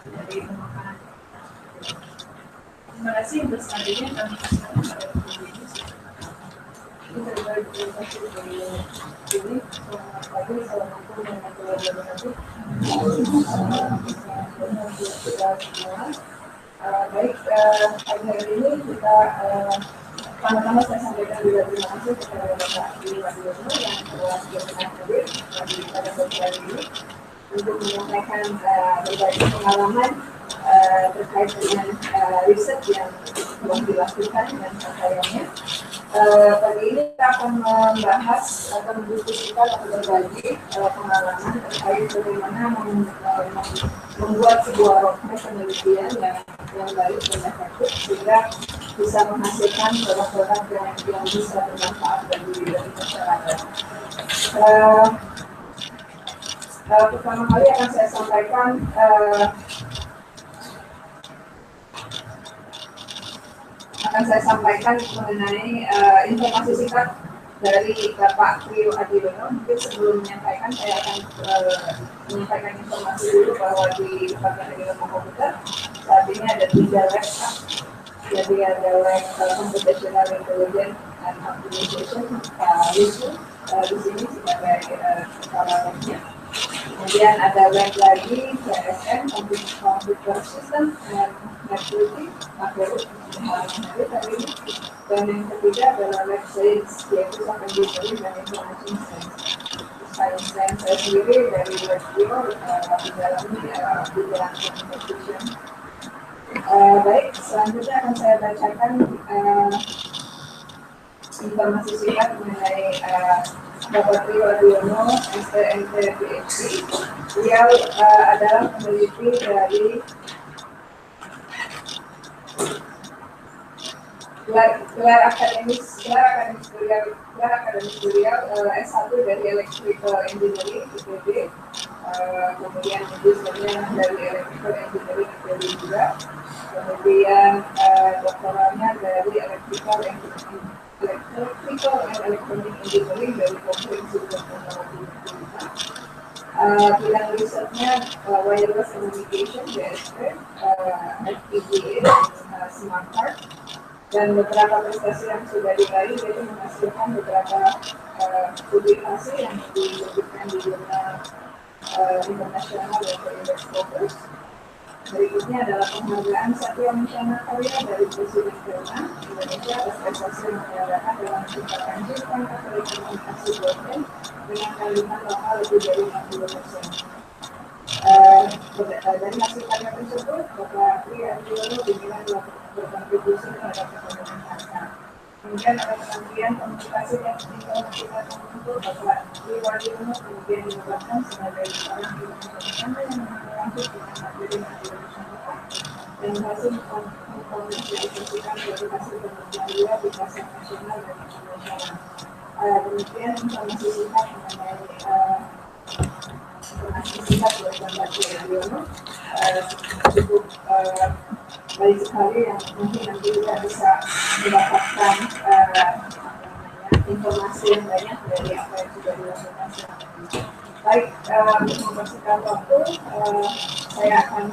dari pemakaran. Terima kasih untuk selanjutnya kami baik, pagi hari ini kita pertama-tama saya sampaikan juga terima kasih kepada Bapak Andiono yang telah berkenan hadir pada pagi hari ini untuk menyampaikan berbagai pengalaman terkait dengan riset yang telah dilakukan dan capaiannya. Pagi ini kita akan membahas atau mendiskusikan atau berbagi pengalaman terkait bagaimana membuat sebuah roadmap penelitian yang baik dan efektif sehingga bisa menghasilkan produk-produk yang bisa bermanfaat bagi masyarakat. Pertama kali akan saya sampaikan mengenai informasi singkat dari Bapak Andiono. Mungkin sebelum menyampaikan, saya akan menyampaikan informasi dulu bahwa di Departemen Ilmu Komputer saat ini ada 3 lab. Jadi ada lab Computational Intelligence and Optimization, Riset di sini sebagai kepala labnya. Kemudian ada lab lagi CSM, Computer System and Networking, dan yang ketiga adalah lab science, yaitu secondary dan information science. Science saya sendiri dari lab bio di dalamnya bidang computation. Baik, selanjutnya akan saya bacakan informasi singkat mengenai Bapak Andiono, STMT PhD. Beliau adalah peneliti dari gelar akademis beliau S1 dari Electrical Engineering IPB, kemudian magisternya dari Electrical Engineering IPB juga, kemudian doktoralnya dari Electrical and Electronic Engineering dari Komersialisasi Hasil Penelitian. Bidang risetnya wireless communication (WSP), FGD, smart card, dan beberapa prestasi yang sudah diraih yaitu menghasilkan beberapa publikasi yang diterbitkan di jurnal internasional yaitu Indeks Fokus. Berikutnya adalah penghargaan Satya Wacana Karya dari Presiden ke-6 Indonesia atas prestasi menyatakan dalam menciptakan sistem telekomunikasi broadband dengan kandungan lokal lebih dari 60%. Dari hasil karya tersebut, Bapak Andiono dinilai telah berkontribusi terhadap ekonomi bangsa. Kemudian ada Kementerian Komunikasi dan Informatika Kominfo, Bapak Andiono kemudian dinobatkan sebagai seorang ilmuwan yang berlanjut dengan materi Nusantara dan berhasil mengkomersialisasikan dari hasil penelitian dia di pasar nasional dan internasional. Demikian informasi singkat mengenai informasi singkat dari Bapak Andiono. Cukup baik sekali yang mungkin nanti kita bisa mendapatkan informasi yang banyak dari apa yang sudah dilakukan selama ini. Baik, untuk mempersingkat waktu, saya akan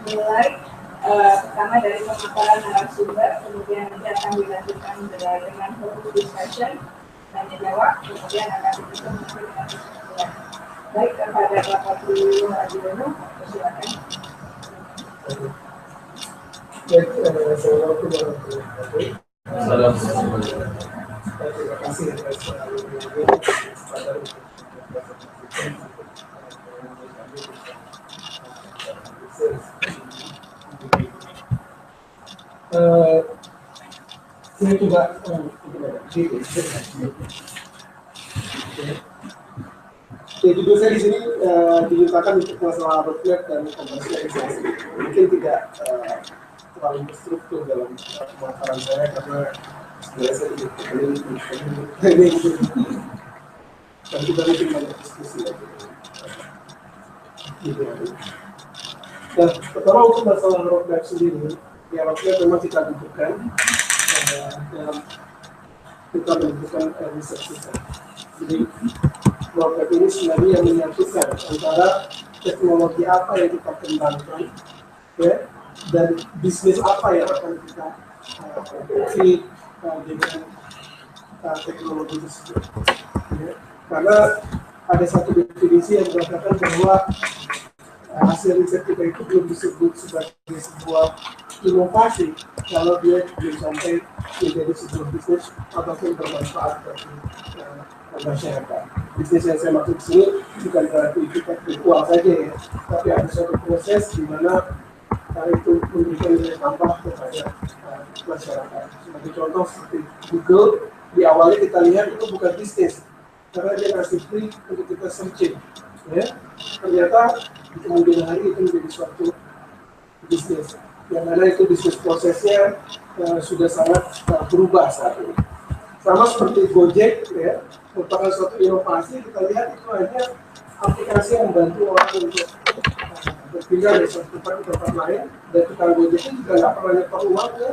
mulai pertama dari pemaparan narasumber, kemudian nanti akan dilanjutkan dengan forum discussion, tanya jawab, kemudian akan ditutup mungkin dengan kesimpulan. Baik, kepada Bapak Andiono, silakan. Assalamualaikum warahmatullahi wabarakatuh. Terima kasih atas saya coba judul saya di sini dimintakan untuk masalah roadmap dan komersialisasi. Mungkin tidak terlalu berstruktur dalam pemaparan saya karena biasa ini dan kita mungkin banyak diskusi lagi. Dan pertama untuk masalah roadmap sendiri, ya roadmap memang kita butuhkan dalam kita menentukan riset kita. Jadi roadmap ini sebenarnya yang menyatukan antara teknologi apa yang kita kembangkan, ya, dan bisnis apa yang akan kita create dengan teknologi tersebut. Ya. Karena ada satu definisi yang mengatakan bahwa hasil riset kita itu belum disebut sebagai sebuah inovasi kalau dia belum sampai menjadi sebuah bisnis ataupun bermanfaat bagi masyarakat. Bisnis yang saya maksud di sini bukan berarti kita virtual saja ya, tapi ada suatu proses di mana itu memberikan nilai tambah kepada masyarakat. Sebagai contoh seperti Google, di awalnya kita lihat itu bukan bisnis, karena dia ngasih free untuk kita searching. Ya, ternyata di kemudian hari itu menjadi suatu bisnis, yang mana itu bisnis prosesnya sudah sangat berubah saat ini. Sama seperti Gojek, ya, merupakan suatu inovasi. Kita lihat itu hanya aplikasi yang membantu orang untuk berpindah dari suatu tempat ke tempat lain, dan tukang Gojek itu juga nggak pernah nyetor uang ke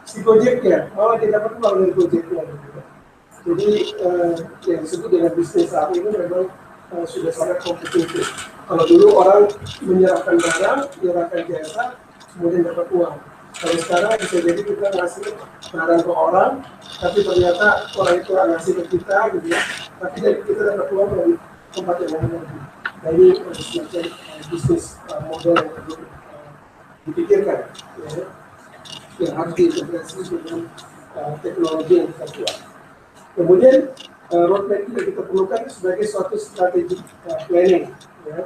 si Gojeknya, malah dia dapat uang dari Gojeknya. Gitu. Jadi yang disebut dengan bisnis saat ini memang sudah sangat kompetitif. Kalau dulu orang menyerahkan barang, menyerahkan jasa, kemudian dapat uang. Kalau sekarang bisa jadi kita ngasih barang ke orang, tapi ternyata orang itu ngasih ke kita, gitu ya. Tapi dari kita dapat uang dari tempat yang lain lagi. Nah ini semacam bisnis model yang perlu dipikirkan, ya, yang harus diintegrasi dengan teknologi yang kita buat. Kemudian roadmap yang kita perlukan sebagai suatu strategi planning. Ya.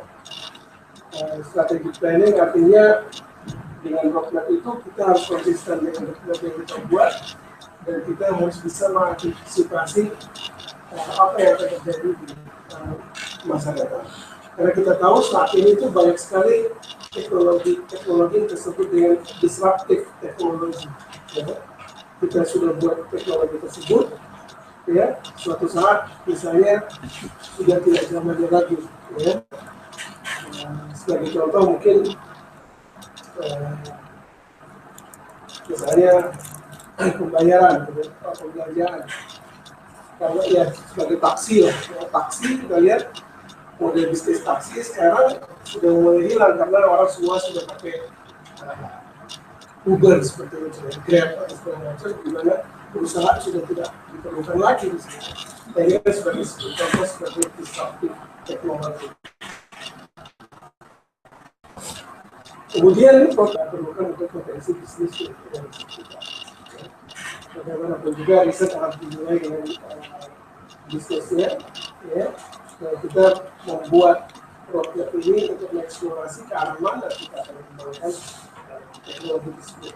Strategi planning artinya dengan roadmap itu kita harus konsisten dengan roadmap yang kita buat, dan kita harus bisa mengantisipasi apa yang akan terjadi di masa datang. Karena kita tahu saat ini itu banyak sekali teknologi yang tersebut dengan disruptive teknologi. Ya. Kita sudah buat teknologi tersebut, ya, suatu saat misalnya sudah tidak zamannya lagi, ya. Sebagai contoh mungkin misalnya pembayaran, pembelanjaan, kalau ya sebagai taksi lah, ya, taksi kita lihat model bisnis taksi sekarang sudah mulai hilang karena orang semua sudah pakai Uber seperti itu, Grab atau segala macam, di mana perusahaan sudah tidak diperlukan lagi di sini. Dan ini sebagai contoh sebagai disruptive teknologi. Kemudian kita perlukan untuk potensi bisnis kita. Bagaimanapun juga riset harus dimulai dengan bisnisnya, ya. Dan kita membuat roadmap ini untuk mengeksplorasi ke arah mana kita akan mengembangkan teknologi tersebut.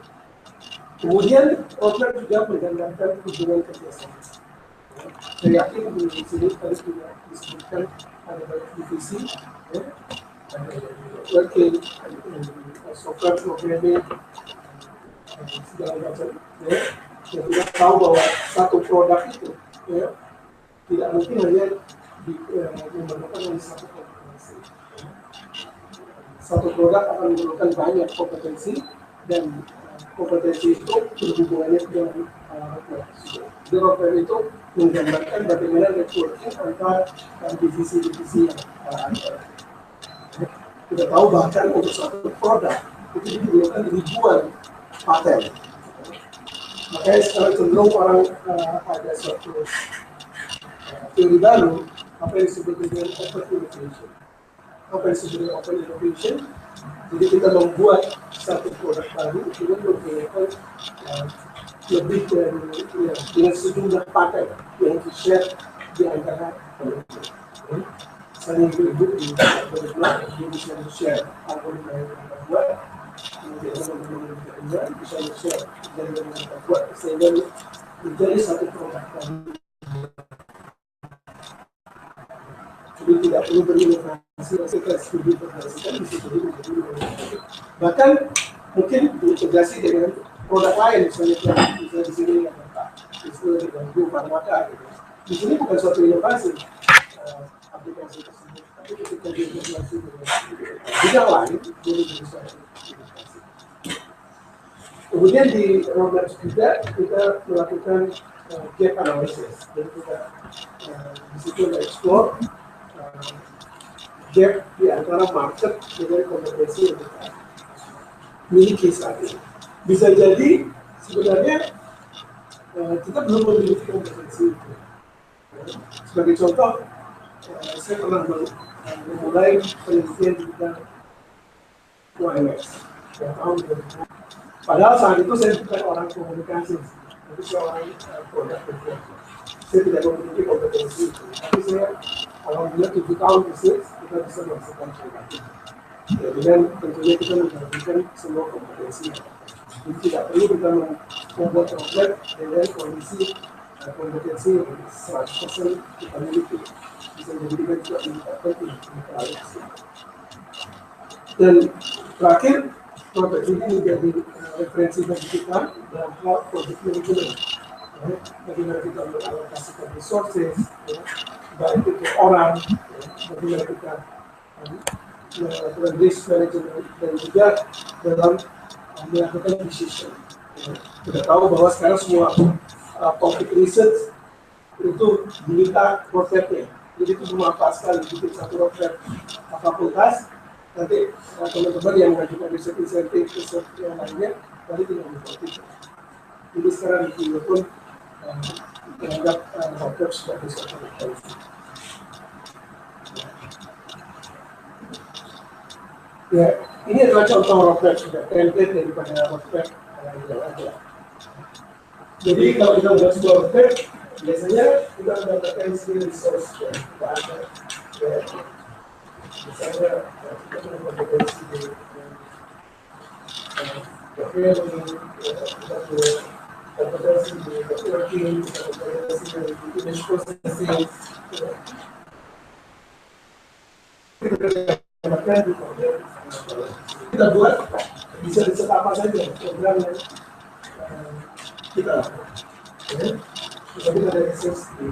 Kemudian roadmap juga menggambarkan hubungan kerjasama. Saya yakin di sini tadi sudah disebutkan ada banyak divisi, ya, ada working, ada software programming, segala macam. Ya. Dan kita tahu bahwa satu produk itu, ya, tidak mungkin hanya memerlukan hanya satu kompetensi. Satu produk akan memerlukan banyak kompetensi, dan kompetensi itu berhubungannya dengan roadmap. Di roadmap itu menggambarkan bagaimana networking antara divisi-divisi yang ada. Kita tahu bahkan untuk satu produk itu diperlukan ribuan paten. Makanya sekarang cenderung orang ada suatu teori baru, apa yang disebut dengan open innovation. Apa yang disebut dengan open innovation? Jadi kita membuat satu produk baru dengan menggunakan lebih dari dengan sejumlah paten yang di-share di antara peneliti. Misalnya ibu-ibu di berbuat, dia bisa di-share algoritma yang kita buat, kemudian teman-teman yang bisa di-share dari yang kita buat, sehingga menjadi satu produk baru. Jadi tidak perlu berinovasi, kita studi berdasarkan di situ menjadi inovasi. Bahkan mungkin diintegrasi dengan produk lain, misalnya di sini ada istilah diganggu farmaka. Di sini bukan suatu inovasi aplikasi tersebut, tapi ketika diintegrasi dengan bidang lain, jadi bisa inovasi. Kemudian di roadmap juga kita melakukan gap analysis, jadi kita di situ explore gap di antara market dengan kompetensi yang kita miliki saat ini. Bisa jadi sebenarnya kita belum memiliki kompetensi itu. Sebagai contoh, saya pernah memulai penelitian di bidang UMS yang tahun 2000. Padahal saat itu saya bukan orang komunikasi, tapi saya orang produk development. Saya tidak memiliki kompetensi itu, tapi saya alhamdulillah 7 tahun bisnis kita bisa menghasilkan produk. Ya, dengan tentunya kita menggabungkan semua kompetensi. Jadi tidak perlu kita membuat produk dengan kondisi kompetensi yang 100% kita miliki. Bisa jadi kita juga meningkatkan interaksi. Dan terakhir, produk ini menjadi referensi bagi kita dalam hal project management. Bagaimana kita mengalokasikan resources, baik itu orang, bagaimana kita melakukan risk management, dan juga dalam melakukan decision. Kita tahu bahwa sekarang semua topik research itu diminta roadmap-nya. Jadi itu bermanfaat sekali bikin satu roadmap fakultas. Nanti teman-teman yang mengajukan riset insentif yang lainnya, nanti tinggal dibuat. Jadi sekarang di sini pun dianggap roadmap sebagai suatu referensi. Ya, ini adalah contoh roadmap sudah template daripada roadmap yang ada. Jadi kalau kita membuat sebuah roadmap, biasanya kita mendapatkan skill resource yang kita ada. Ya. Misalnya kita punya kompetensi di kita punya kompetensi di networking, kita kompetensi di image processing. Kita buat bisa riset apa saja program yang kita lakukan. Kita ada riset di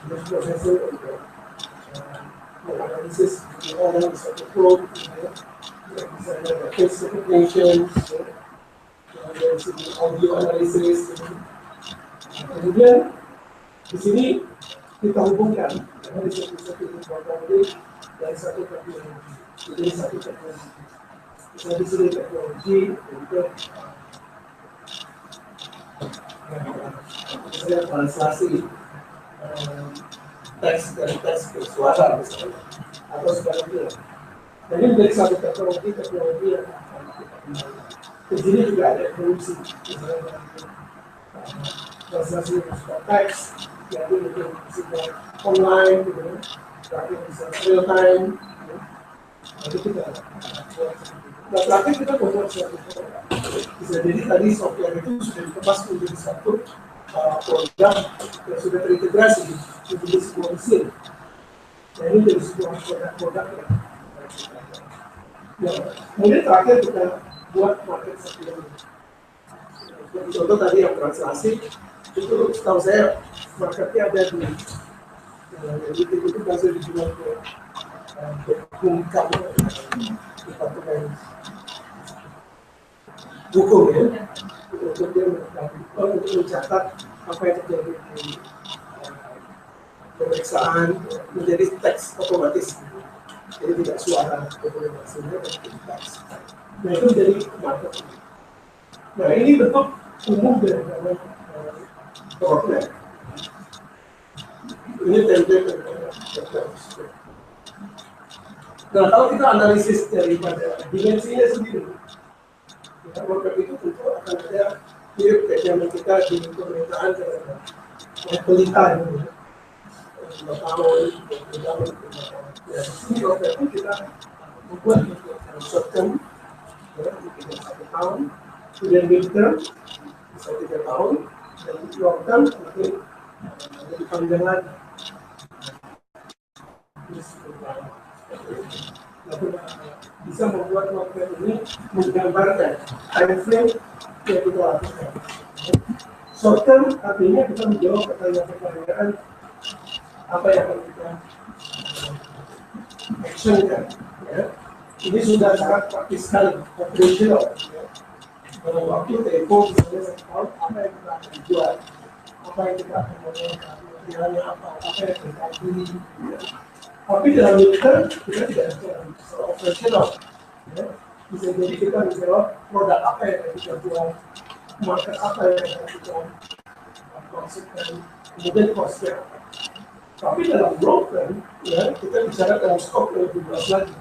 image processing untuk menganalisis orang bisa berprobe, bisa ada face recognition, dari segi audio analisis. Kemudian di sini kita hubungkan dari riset ini program ini dari satu teknologi, jadi satu teknologi. Misalnya di sini teknologi untuk translasi teks dari teks ke suara misalnya, atau sebaliknya. Jadi dari satu teknologi yang akan kita kembangkan. Di sini juga ada evolusi, misalnya translasi teks, jadi mungkin bisa online, terakhir bisa real time. Jadi kita nah, terakhir kita membuat suatu program. Bisa jadi tadi software itu sudah dikemas menjadi satu program yang sudah terintegrasi menjadi sebuah mesin. Nah, ini jadi sebuah produk yang kemudian terakhir kita buat market segment. Contoh tadi yang translasi itu setahu saya marketnya ada di itu bisa dijual ke hukum departemen hukum ya, untuk dia untuk mencatat apa yang terjadi di pemeriksaan menjadi teks otomatis, jadi tidak suara dokumentasinya tapi teks. Nah itu jadi market. Nah ini bentuk umum dari roadmap. Ini template. Nah kalau kita analisis daripada dimensinya sendiri, ya, roadmap itu tentu akan ada mirip kayak zaman kita di pemerintahan terhadap pelita ini. 2 tahun, 20 tahun. Ya, di sini roadmap itu kita membuat short term, ya, mungkin 1 tahun, kemudian mid term bisa 3 tahun, dan long term mungkin lebih panjang lagi. Bisa membuat roadmap ini menggambarkan time frame yang kita lakukan. Short term artinya kita menjawab pertanyaan-pertanyaan apa yang akan kita actionkan. Ya. Ini sudah sangat praktis sekali, operational. Ya. Dalam waktu tempo misalnya 1 tahun, apa yang kita akan jual, apa yang kita akan menggunakan, materialnya apa yang kita beli. Ya. Tapi dalam militer kita tidak bicara operasional. Ya. Bisa jadi kita bicara produk apa yang kita jual, market apa yang kita jual, konsep dan kemudian costnya. Tapi dalam broadband, ya, kita bicara dalam skop yang lebih luas lagi.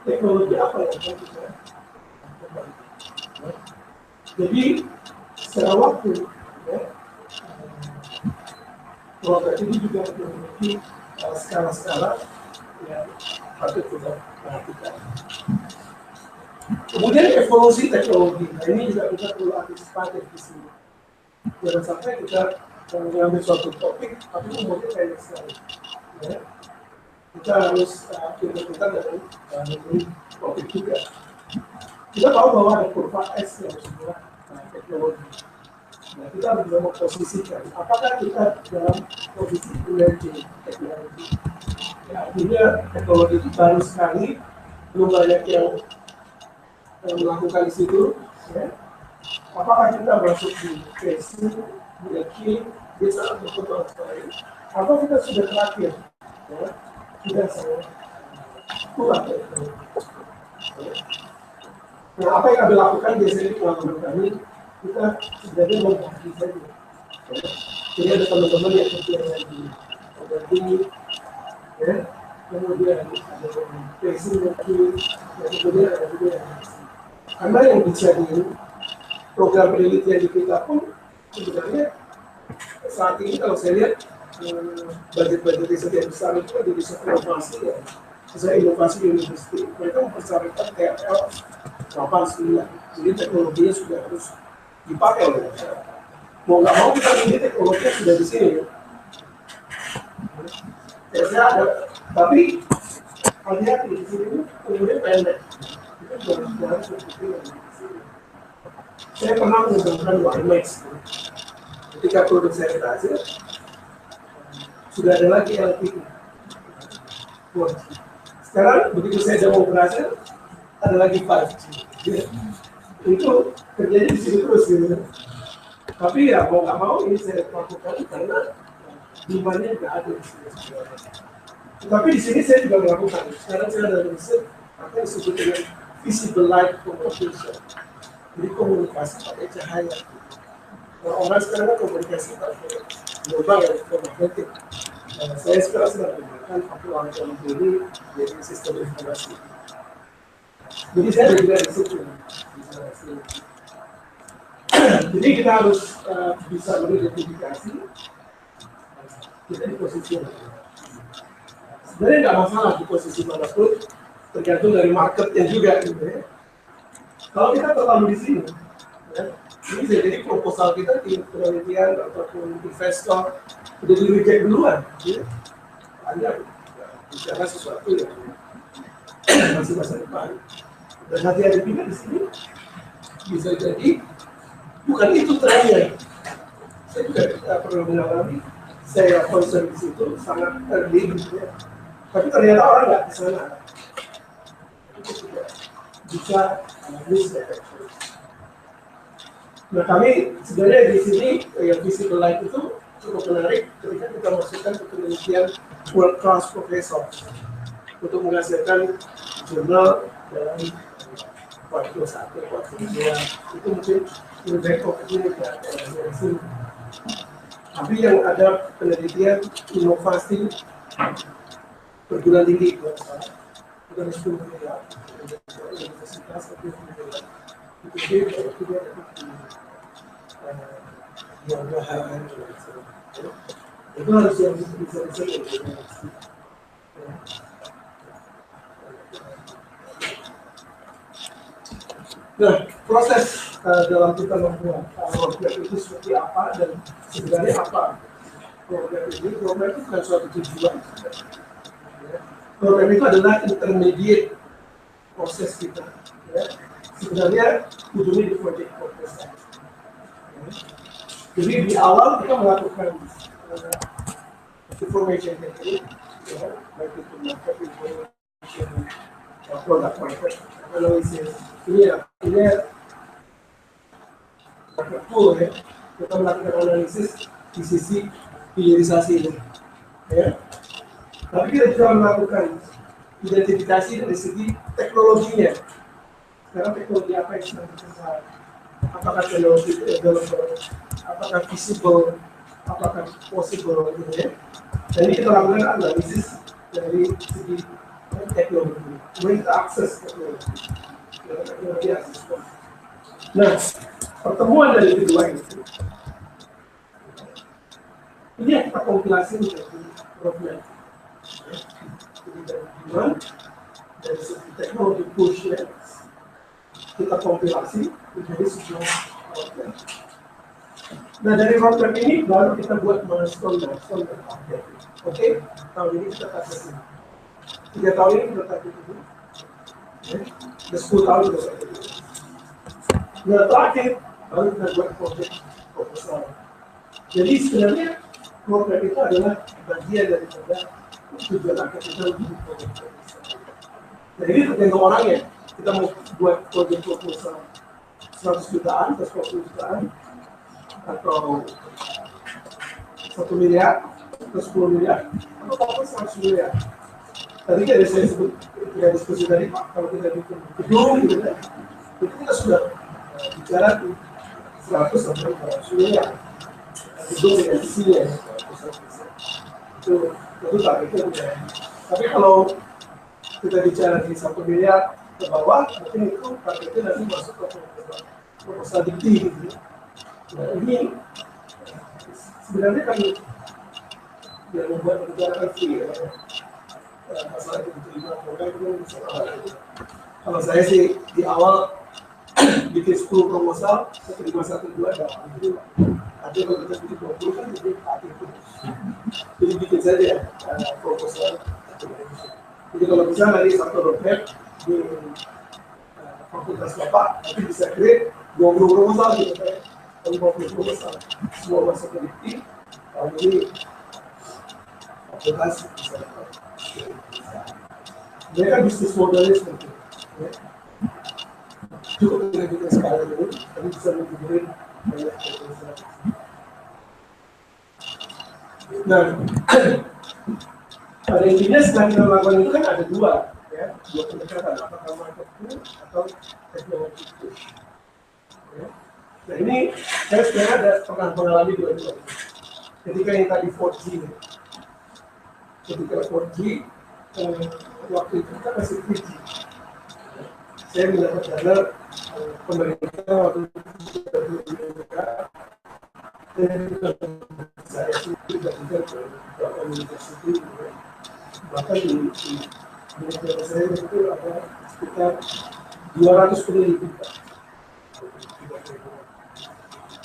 Teknologi apa yang akan kita kembali. Ya. Jadi secara waktu, ya, broadband ini juga memiliki skala-skala yang patut kita perhatikan. Kemudian evolusi teknologi, nah ini juga kita perlu antisipatif di sini. Jangan sampai kita mengambil suatu topik, tapi umurnya pendek sekali. Ya. Kita harus pintar-pintar dari topik juga. Kita tahu bahwa ada kurva S yang sebuah teknologi. Nah, kita harus memposisikan apakah kita dalam posisi emerging teknologi. Ya, artinya teknologi itu baru sekali, belum banyak yang melakukan di situ. Ya. Apakah kita masuk di phase, di bisa berkembang sekali, atau kita sudah terakhir, ya, sudah sangat kurang. Ya. Nah, apa yang kami lakukan biasanya di pengalaman kami, kita sebenarnya membagi saja. Ya. Jadi ada teman-teman yang kerja di overview, ya, kemudian ada phasing lagi, kemudian ada juga yang karena yang dijadiin program penelitian di kita pun sebenarnya saat ini kalau saya lihat budget-budget riset yang besar itu ada riset inovasi ya. Misalnya inovasi universiti, mereka mempersyaratkan TFL 89, jadi teknologinya sudah harus dipakai oleh masyarakat. Mau nggak mau kita ini teknologinya sudah di sini ya. Saya ada, tapi hati-hati di sini kemudian pendek. Itu jarang seperti ini. Saya pernah menggunakan WiMAX. Ketika produk saya berhasil, sudah ada lagi LTE. Sekarang begitu saya sudah mau berhasil, ada lagi 5G. Itu kerjanya di sini terus gitu. Tapi ya mau nggak mau ini saya lakukan karena demandnya nggak ada di sini. Tapi di sini saya juga melakukan. Sekarang saya ada riset apa yang disebut dengan visible light communication. Jadi komunikasi pakai cahaya. Nah, orang sekarang kan komunikasi pakai gelombang elektromagnetik. Saya sekarang sedang menggunakan pakai ini jadi sistem informasi. Jadi saya juga di situ. Jadi kita harus bisa mengidentifikasi kita di posisi mana. Sebenarnya nggak masalah di posisi manapun, tergantung dari marketnya juga. Gitu ya. Kalau kita terlalu di sini, ya, ini bisa jadi proposal kita di penelitian ataupun investor udah di reject duluan. Ya. Anda bicara sesuatu yang masih masa depan. Dan hati-hati juga di sini bisa jadi bukan itu trennya. Saya juga pernah mengalami, saya concern di situ sangat early, gitu ya. Tapi ternyata orang nggak ke sana. Itu juga bisa misdirection. Nah kami sebenarnya di sini yang visible light itu cukup menarik ketika kita masukkan ke penelitian world class professor untuk menghasilkan jurnal dalam waktu 1, waktu 2 itu mungkin lebih fokusnya ke sini. Tapi yang ada penelitian inovasi perguruan tinggi bukan sekolah universitas tapi itu yang bahan itu harus yang bisa nah proses dalam kita membuat program itu seperti apa dan sebenarnya apa program ini. Program itu bukan suatu tujuan. Program itu adalah intermediate proses kita. Ya. Sebenarnya ujungnya di project proposal. Jadi di awal kita melakukan information technique, ya, baik itu market information, product market analysis. Ini tool ya. Kita melakukan analisis di sisi hilirisasi ini. Ya. Tapi kita juga melakukan identifikasi dari segi teknologinya. Sekarang teknologi apa yang sedang dikembangkan? Apakah teknologi developer, apakah visible, apakah possible, gitu ya. Dan ini kita lakukan analisis dari segi teknologi. Kemudian kita akses teknologi. Teknologi akses. Nah, pertemuan dari kedua ini yang kita kompilasi menjadi roadmap. Jadi dari demand, dari segi teknologi push-nya, kita kompilasi menjadi sebuah roadmap. Nah, dari roadmap ini baru kita buat milestone dan target. Oke, tahun ini kita target ini. 3 tahun ini kita target ini. Dan 10 tahun kita target ini. Nah, terakhir baru kita buat project proposal. Jadi sebenarnya roadmap itu adalah bagian daripada tujuan akhir kita untuk project proposal. Nah, ini tergantung orangnya. Kita mau buat project proposal 100 jutaan, 120 jutaan, atau 1 miliar, atau 10 miliar, atau bahkan 100 miliar. Tadi kan saya sebut kita diskusi tadi, Pak, kalau kita bikin gedung gitu kan, itu kita sudah bicara 100 sampai 200 miliar. Gedung dengan isinya, itu targetnya udah. Tapi kalau kita bicara di 1 miliar ke bawah, mungkin itu targetnya nanti masuk ke proposal dikti gitu. Nah, ini sebenarnya kan yang membuat negara kan free ya. Masalah itu diterima, itu kalau saya sih di awal bikin 10 proposal, saya terima 1, 2, dan ada kalau kita bikin 20 kan jadi hati itu. Jadi bikin saja proposal. Jadi kalau bisa nanti satu roadmap di fakultas Bapak, nanti bisa create 20 proposal gitu kan. 50 proposal, semua masuk ke dikti, tahun ini fakultas bisa dapat. Mereka bisnis modelnya seperti itu. Ya. Cukup dengan kita sekarang ini, kami bisa mengumpulkan banyak proposal. Nah, pada intinya setelah kita melakukan itu kan ada dua pendekatan, apakah marketing atau teknologi. Ya. Nah ini saya sebenarnya ada pernah mengalami dua-duanya. Ketika yang tadi 4G, ketika 4G waktu itu kita masih 3G. Saya mendapat dana pemerintah waktu itu dan saya juga ke universitas, bahkan di negara saya itu ada sekitar 200 peneliti.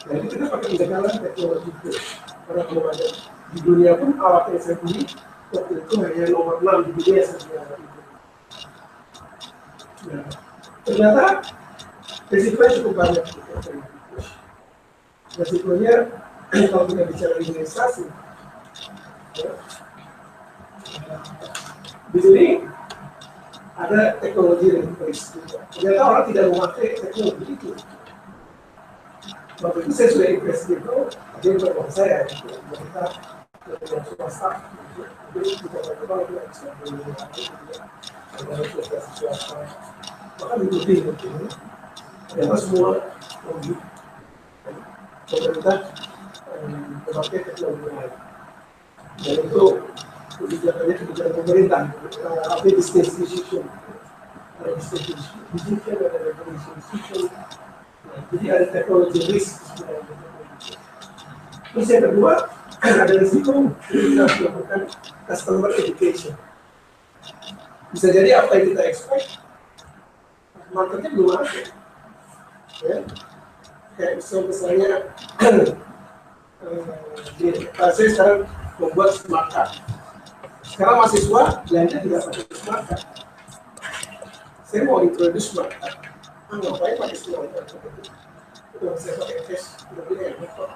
Jadi kita pakai pendekatan teknologi itu, karena belum ada di dunia pun alat yang saya beli waktu itu hanya nomor 6 di dunia sebenarnya. Nah, ternyata risikonya cukup banyak. Risikonya kalau kita bicara investasi, ya, di sini ada teknologi yang berisiko. Ternyata orang tidak memakai teknologi itu. Waktu itu saya sudah invest gitu, dia berbuat saya, kita dengan swasta, jadi kita berkembang itu ada investasi swasta, bahkan diikuti mungkin, karena semua lagi pemerintah memakai teknologi lain, dan itu kebijakan pemerintah, apa business decision, ada business decision, ada regulation decision. Jadi ada teknologi risk. Terus yang kedua, ada risiko kita harus melakukan customer education. Bisa jadi apa yang kita expect, marketnya belum ada. Ya. Kayak misalnya, saya sekarang membuat smart card. Sekarang mahasiswa belanja tidak pakai smart card. Saya mau introduce smart card. Ngapain pakai smart card? Udah saya pakai cash, udah pilih yang betul.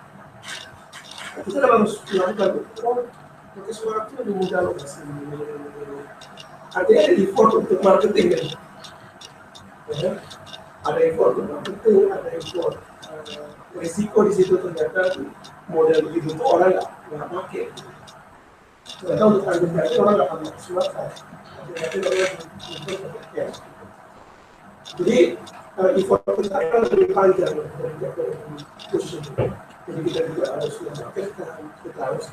Kita harus melakukan pakai smart card itu lebih mudah loh. Artinya ada effort untuk marketing kan? Ya. Ada effort untuk marketing, ada effort risiko di situ ternyata model begitu tuh orang nggak pakai. Ternyata untuk antisipasi orang nggak akan Selasa. Jadi effort kita kan lebih panjang dari push itu. Jadi kita juga harus memakai, kita harus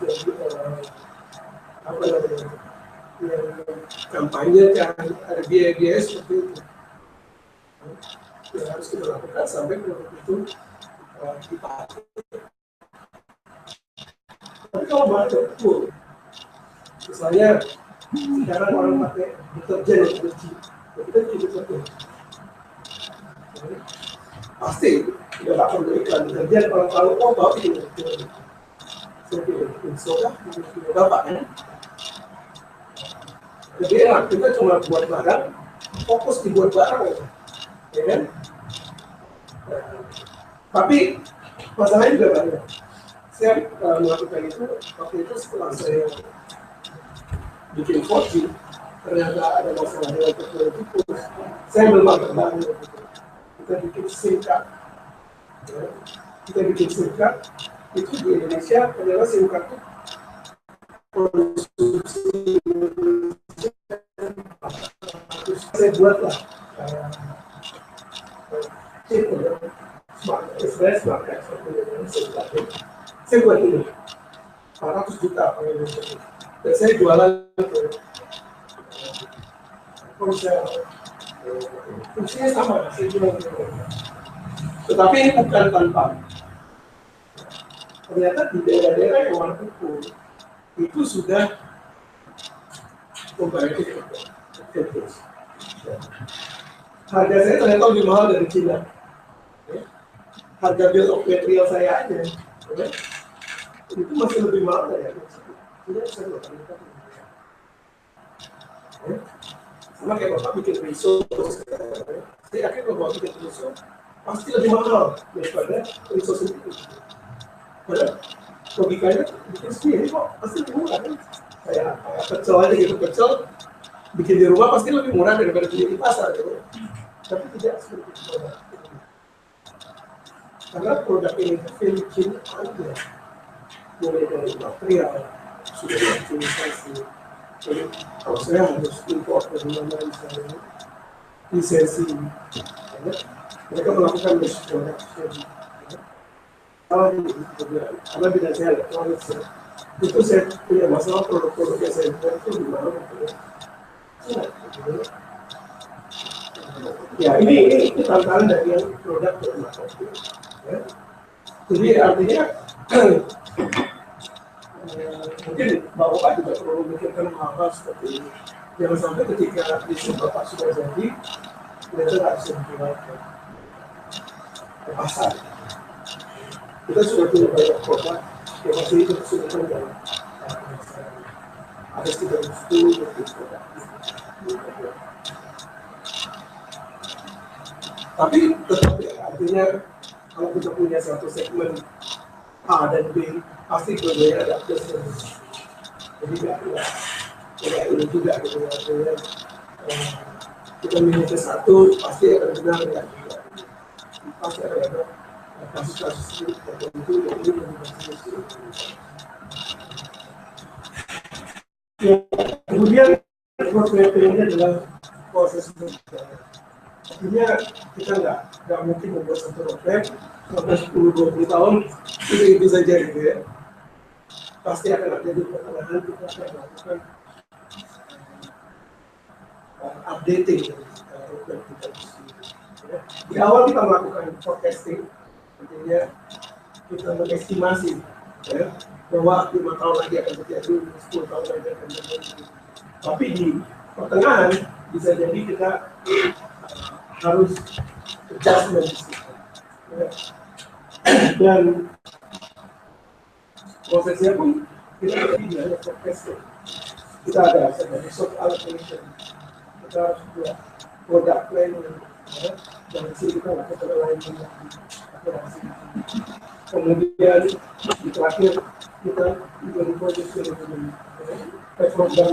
apa namanya, yang kampanye kan ada biaya-biaya seperti itu. Yang harus kita lakukan sampai produk itu dipakai. Tapi kalau bahan betul, misalnya sekarang orang pakai deterjen yang kecil, kita cuci deterjen. Pasti tidak akan perlu iklan deterjen kalau tahu bau itu. Saya pilih soda, pilih bapak kan. Lebih enak, kita cuma buat barang, fokus dibuat barang, ya kan? Tapi masalahnya juga banyak. Saya melakukan itu waktu itu setelah saya bikin 4G, ternyata ada masalah dengan teknologi pun. Saya belum terbangun. Kita bikin SIM card, itu di Indonesia ternyata SIM card itu konsumsi saya buatlah chip smart card saya buat ini 400 juta dan saya jualan ke Komersial, fungsinya sama, saya jualan ke tetapi ini bukan tanpa. Ternyata di daerah-daerah yang warna kuning itu sudah kompetitif. Harga saya ternyata lebih mahal dari Cina. Harga bill of material saya aja, itu masih lebih mahal dari Cina. Sama kayak bapak bikin risol, saya yakin kalau bapak bikin risol pasti lebih mahal daripada risol sendiri. Padahal logikanya bikin sendiri kok pasti lebih murah kan? Kayak pecel aja gitu, pecel bikin di rumah pasti lebih murah daripada beli di pasar gitu. Tapi tidak seperti itu. Karena produk ini finishing aja, mulai dari material sudah dioptimisasi. Jadi kalau saya harus import dari mana misalnya lisensi, mereka melakukan basic production. Karena bidang saya elektronik, itu saya punya masalah produk-produk yang saya buat itu di mana ya ini tantangan dari yang produk bermakna. Ya. Jadi artinya mungkin Bapak juga perlu memikirkan hal-hal seperti ini. Jangan sampai ketika bisnis Bapak sudah jadi, ternyata nggak bisa dijual ke pasar. Kita sudah punya banyak produk yang masih itu sudah dalam ada 310 produk. Tapi tetap ya, artinya kalau kita punya satu segmen A dan B, pasti keduanya ada plus dan minus. Jadi tidak ini juga gitu artinya kita milih satu pasti akan benar ya juga. Pasti ada kasus-kasus tertentu yang ini lebih. Ya, kemudian ini adalah proses artinya kita nggak mungkin membuat satu roadmap sampai 10-20 tahun itu saja gitu ya. Pasti akan ada di pertengahan kita akan melakukan updating roadmap kita. Di awal kita melakukan forecasting, artinya kita mengestimasi ya, bahwa 5 tahun lagi akan terjadi, 10 tahun lagi akan terjadi. Tapi di pertengahan bisa jadi kita harus adjustment ya. Dan prosesnya pun kita tidak hanya forecasting, kita ada resource allocation, kita harus buat product planning ya. Dan di sini kita lakukan alignment akurasi. Kemudian di terakhir kita produksi program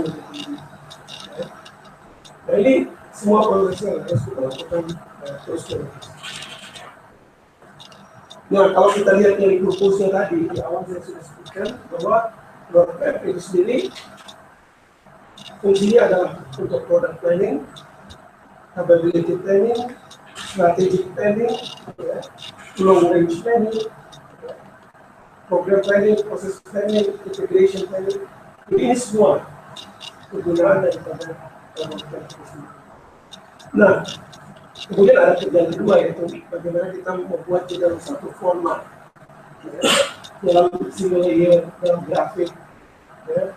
ya. Nah ini semua prosesnya harus kita lakukan terus-menerus. Nah kalau kita lihat dari purpose-nya tadi di awal saya sudah sebutkan bahwa roadmap itu sendiri fungsinya adalah untuk product planning, capability planning, strategic planning, ya, long range planning, ya, program planning, proses planning, integration planning. Jadi ini semua kegunaan daripada kementerian itu. Nah, kemudian ada kerjaan kedua, yaitu bagaimana kita membuat di dalam satu format, ya, dalam single layer, dalam grafik, ya,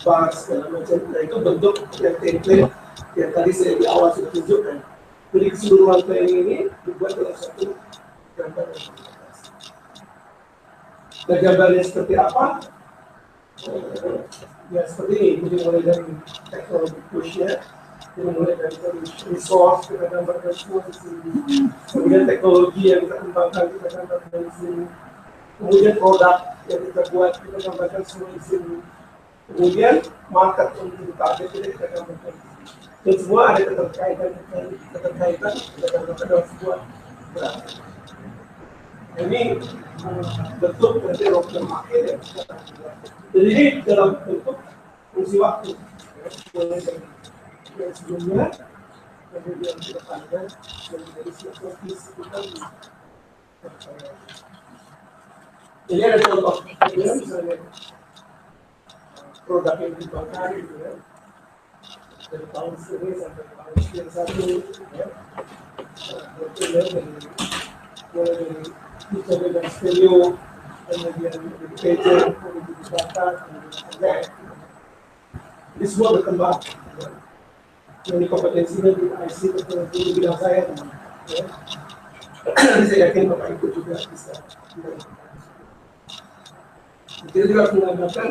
bar segala macam. Nah, itu bentuk yang template yang tadi saya di awal sudah tunjukkan. Jadi keseluruhan planning ini dibuat dalam satu gambar yang terbatas. Nah, gambarnya seperti apa? Ya seperti ini. Jadi mulai dari teknologi push-nya, jadi mulai dari resource kita gambarkan semua di sini. Kemudian teknologi yang kita kembangkan kita gambarkan di sini. Kemudian produk yang kita buat kita gambarkan semua di sini. Kemudian market untuk target kita gambarkan di sini. Dan semua ada keterkaitan kita gambarkan dalam sebuah grafik. Ini bentuk dari roadmap market ya. Jadi ini dalam bentuk fungsi waktu. Mulai dari yang sebelumnya, kemudian ke depannya, dan dari fokus kita. Jadi ada contoh, ya, misalnya produk yang dikembangkan, gitu ya, dari tahun ini sampai tahun 91, ya, mulai dari dicoba dari stereo, kemudian dari pager, kemudian di data, kemudian internet. Ini semua berkembang. Ya. Yang di kompetensinya di IC teknologi di bidang saya, ya. Saya yakin Bapak Ibu juga bisa. Kita juga harus menggambarkan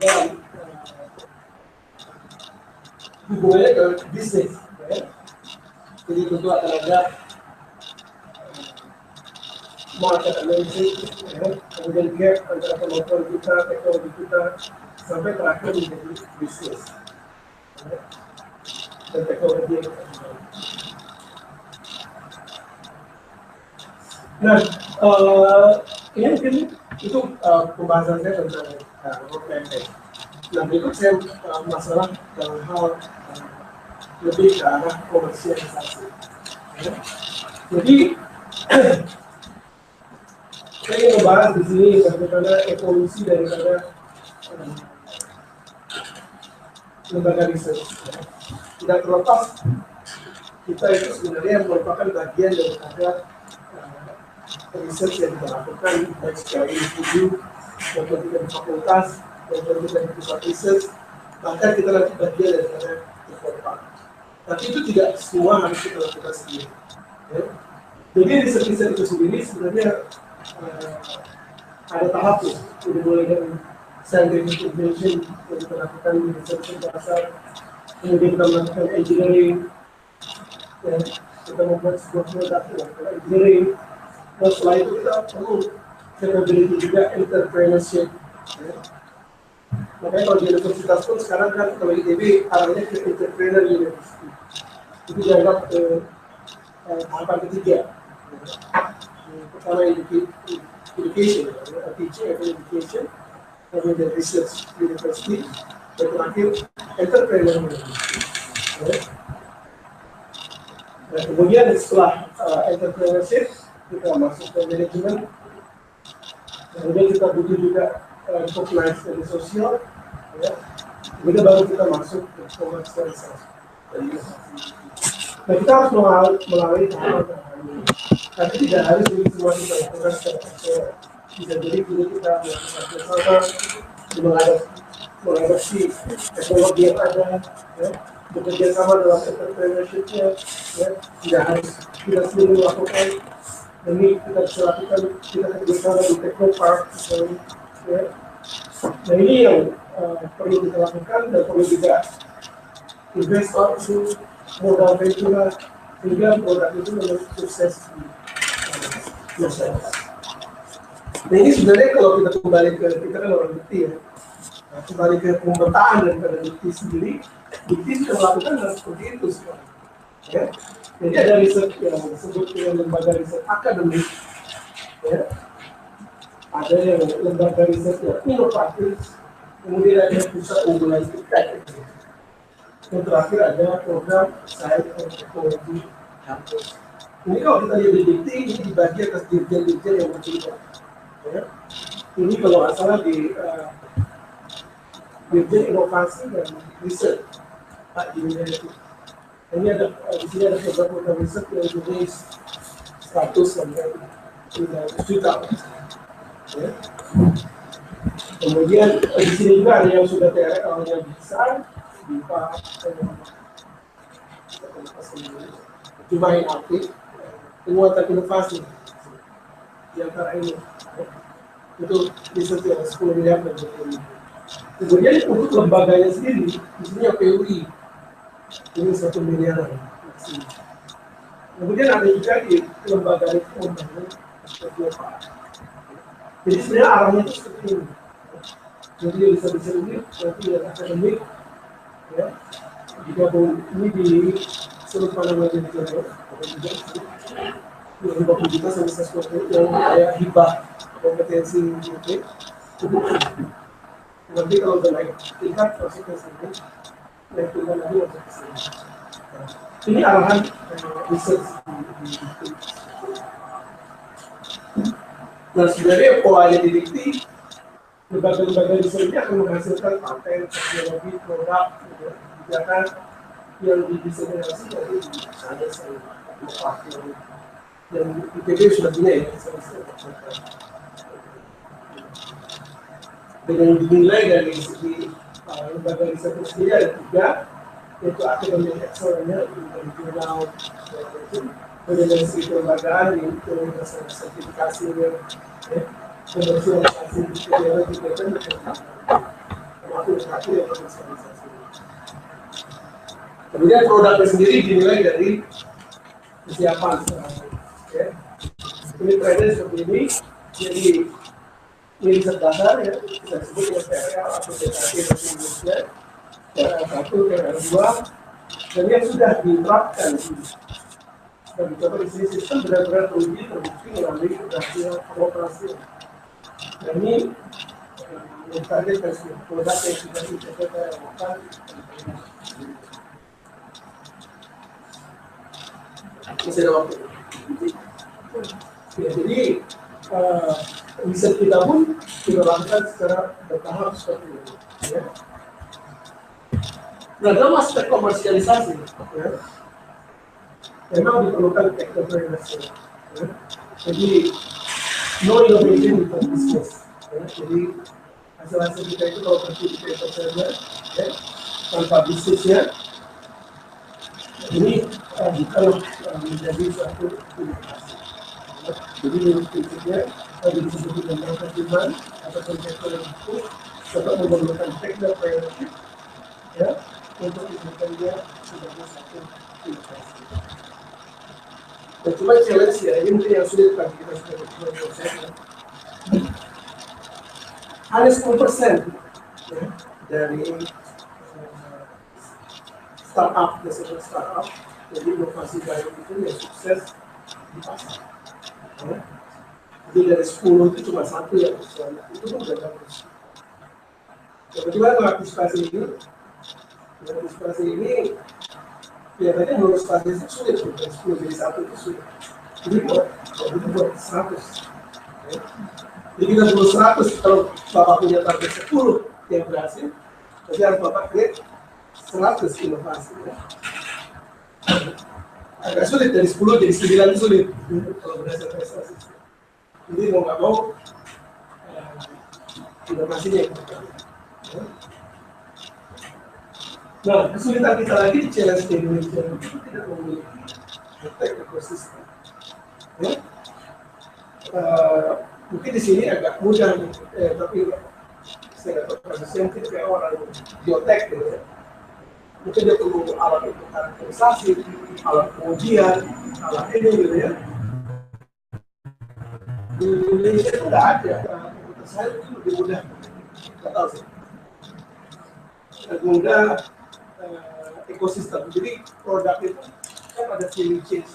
dan hubungannya ke bisnis. Ya. Jadi tentu akan ada market analysis, ya, kemudian gap antara kemampuan kita, teknologi kita, sampai terakhir menjadi bisnis, ya, dan teknologi yang kita gunakan. Nah, ini mungkin itu pembahasan saya tentang roadmap. Nah, berikut saya masalah dalam hal lebih ke arah komersialisasi. Ya. Jadi saya ingin membahas di sini bagaimana evolusi daripada lembaga riset. Tidak terlepas kita itu sebenarnya merupakan bagian daripada riset yang kita lakukan baik secara individu maupun di fakultas maupun di pusat riset, bahkan kita nanti bagian daripada developer. Tapi itu tidak semua harus kita lakukan sendiri. Ya. Jadi riset-riset itu sendiri sebenarnya ada tahapnya. Jadi mulai dari scientific invention yang kita lakukan di riset dasar, kemudian kita melakukan engineering, ya, kita membuat sebuah produk engineering. Dan setelah itu kita perlu capability juga entrepreneurship. Ya. Makanya kalau di universitas pun sekarang kan kalau ITB arahnya ke entrepreneur university. Itu dianggap tahapan ketiga. Pertama education, teaching and education, kemudian research university, dan terakhir entrepreneur university. Ya. Nah, kemudian setelah entrepreneurship kita masuk ke manajemen, kemudian kita butuh juga recognize dari sosial, ya. Kemudian baru kita masuk ke komersialisasi. Nah, kita harus melalui tahapan ini. Tapi tidak harus ini semua kita lakukan secara bisa jadi dulu kita melakukan bersama, mengadopsi teknologi yang ada, ya, bekerja sama dalam entrepreneurship-nya, ya, tidak sendiri melakukan. Ini kita bisa lakukan, kita kerjasama di teknopark, ya. Nah ini yang perlu kita lakukan dan perlu juga investor itu modal ventura sehingga produk itu menjadi sukses di masyarakat. Nah ini sebenarnya kalau kita kembali ke kita kan orang bukti ya, nah, kembali ke pemetaan daripada bukti sendiri, bukti sudah melakukan hal seperti itu sekarang. Ya. Jadi ada riset yang disebut dengan lembaga riset akademik, ya. Ada yang lembaga riset yang inovatif, kemudian ada pusat unggulan kita. Yang terakhir ada program Sains dan Teknologi Kampus. Ini kalau kita lihat di dikti, ini dibagi atas dirjen-dirjen yang berbeda. Ya. Ini kalau nggak salah di Dirjen Inovasi dan Riset Pak University. Ini ada di sini ada program riset yang jumlahnya 100 sampai 300 juta. Ya. Kemudian di sini juga ada yang sudah TRL yang besar, cuma yang aktif, penguatan inovasi di antara ini. Itu riset yang 10 miliar dan 20 miliar. Kemudian untuk lembaganya sendiri, di sini yang PUI, ini 1 miliar. Kemudian ada juga di lembaga itu membangun SPP. Jadi sebenarnya arahnya itu seperti ini. Jadi bisa ini nanti yang akademik, ya, jika ini di sudut pandang yang dijaga, yang 20 juta sampai 120 yang kayak hibah kompetensi gitu. Nanti kalau udah naik tingkat masuk ke sini, naik tingkat lagi masuk ke sini. Ini arahan research. Nah, sebenarnya polanya di dikti, lembaga-lembaga riset ini akan menghasilkan paten, teknologi, produk, kebijakan yang didiseminasi dari sains yang IPB sudah punya ya, dengan dinilai dari segi lembaga riset itu sendiri ada 3, yaitu akademik excellence dari jurnal, kemudian dari segi kelembagaan di sertifikasi, komersialisasi Hasil Penelitian. Kemudian produknya sendiri dinilai dari kesiapan. Ya. Ini trennya seperti ini. Jadi ini riset dasar ya, kita sebut dengan TRL atau TKT bahasa Inggrisnya. TRL 1, TRL 2, dan yang sudah diterapkan dan dicoba di sini sistem benar-benar terbukti melalui keberhasilan operasi. Dan ini yang target dari produk yang sudah dicoba lakukan. Masih ada waktu. Ya, jadi riset kita pun kita lakukan secara bertahap seperti ini. Ya. Nah, dalam aspek komersialisasi, ya, memang diperlukan entrepreneurship. Ya. Jadi, no innovation without business. Ya. Jadi, hasil-hasil kita itu kalau berarti di paper saja, ya, tanpa bisnisnya, ini bukan menjadi suatu inovasi. Jadi prinsipnya tadi disebut dengan kejujuran atau konseptual itu dapat memerlukan technical priority, ya, untuk disebutkannya sebagai satu inovasi. Dan cuma challenge ya, ini mungkin yang sulit bagi kita sebagai prosesnya. Hanya 10% ya, dari startup, jadi inovasi baru itu yang sukses di pasar. Ya. Jadi dari 10 itu cuma 1 yang bisa, itu pun udah bagus. Ya, bagaimana mengantisipasi ini? Biasanya menurut statistik sulit, dari 10 jadi 1 itu sulit. Jadi buat 100. Ya. Jadi kita perlu 100, kalau Bapak punya target 10 yang berhasil, berarti harus Bapak create 100 inovasi. Ya. Agak sulit, dari 10 jadi 9 sulit kalau berdasar prestasi. Jadi mau nggak mau inovasinya yang pertama. Nah, kesulitan kita lagi di challenge di Indonesia itu tidak memiliki ekosistem. Ya? Mungkin di sini agak mudah, tapi saya nggak tahu kasusnya mungkin kayak orang biotek gitu ya. Mungkin dia perlu alat untuk karakterisasi, alat pengujian, alat ini gitu ya. Di Indonesia itu nggak ada. Komputer saya itu lebih mudah, nggak tahu sih. Lebih mudah ekosistem. Jadi produk itu kan ada value chain,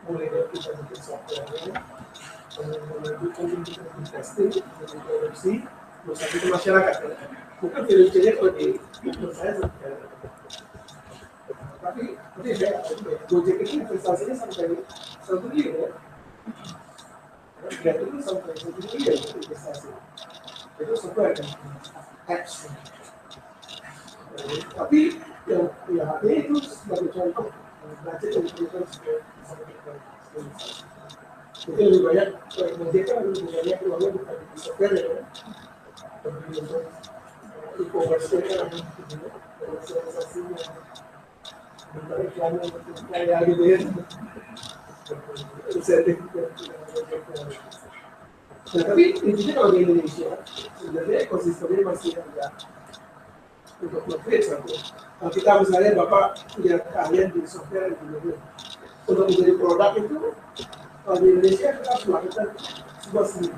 mulai dari kita bikin software, melanjutkan kita bikin testing, bikin produksi, terus itu masyarakat. mungkin filmnya kalau di menurut saya tapi saya Gojek ini investasinya sampai 1 triliun ya. Grab itu sampai 1 triliun investasi. Itu sesuai dengan apps. Tapi yang HP itu sebagai contoh budget yang diberikan itu lebih banyak Gojek kan lebih banyak uangnya bukan di software ya, tapi untuk e-commerce kan komersialisasinya, bentar iklannya kayak gitu ya, insentif. Nah tapi intinya kalau di Indonesia sebenarnya ekosistemnya masih agak untuk nge-create satu. Kalau kita misalnya Bapak punya keahlian di software engineering, untuk menjadi produk itu kalau di Indonesia kita harus melakukan sebuah sendiri.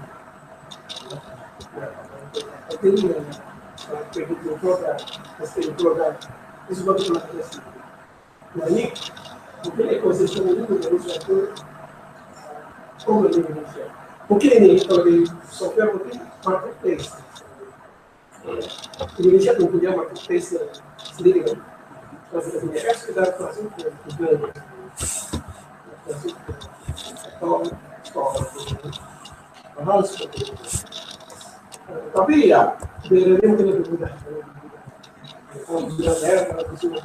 Artinya packaging produk, testing produk, itu semua kita lakukan sendiri. Nah ini mungkin ekosistem ini menjadi suatu problem di Indonesia. Mungkin ini kalau di software mungkin marketplace. Indonesia belum punya marketplace sendiri kan. Kalau kita punya apps kita harus masuk ke Google, masuk ke Store, hal seperti itu. Tapi ya bedanya mungkin lebih mudah. Kalau bilang saya kalau disuruh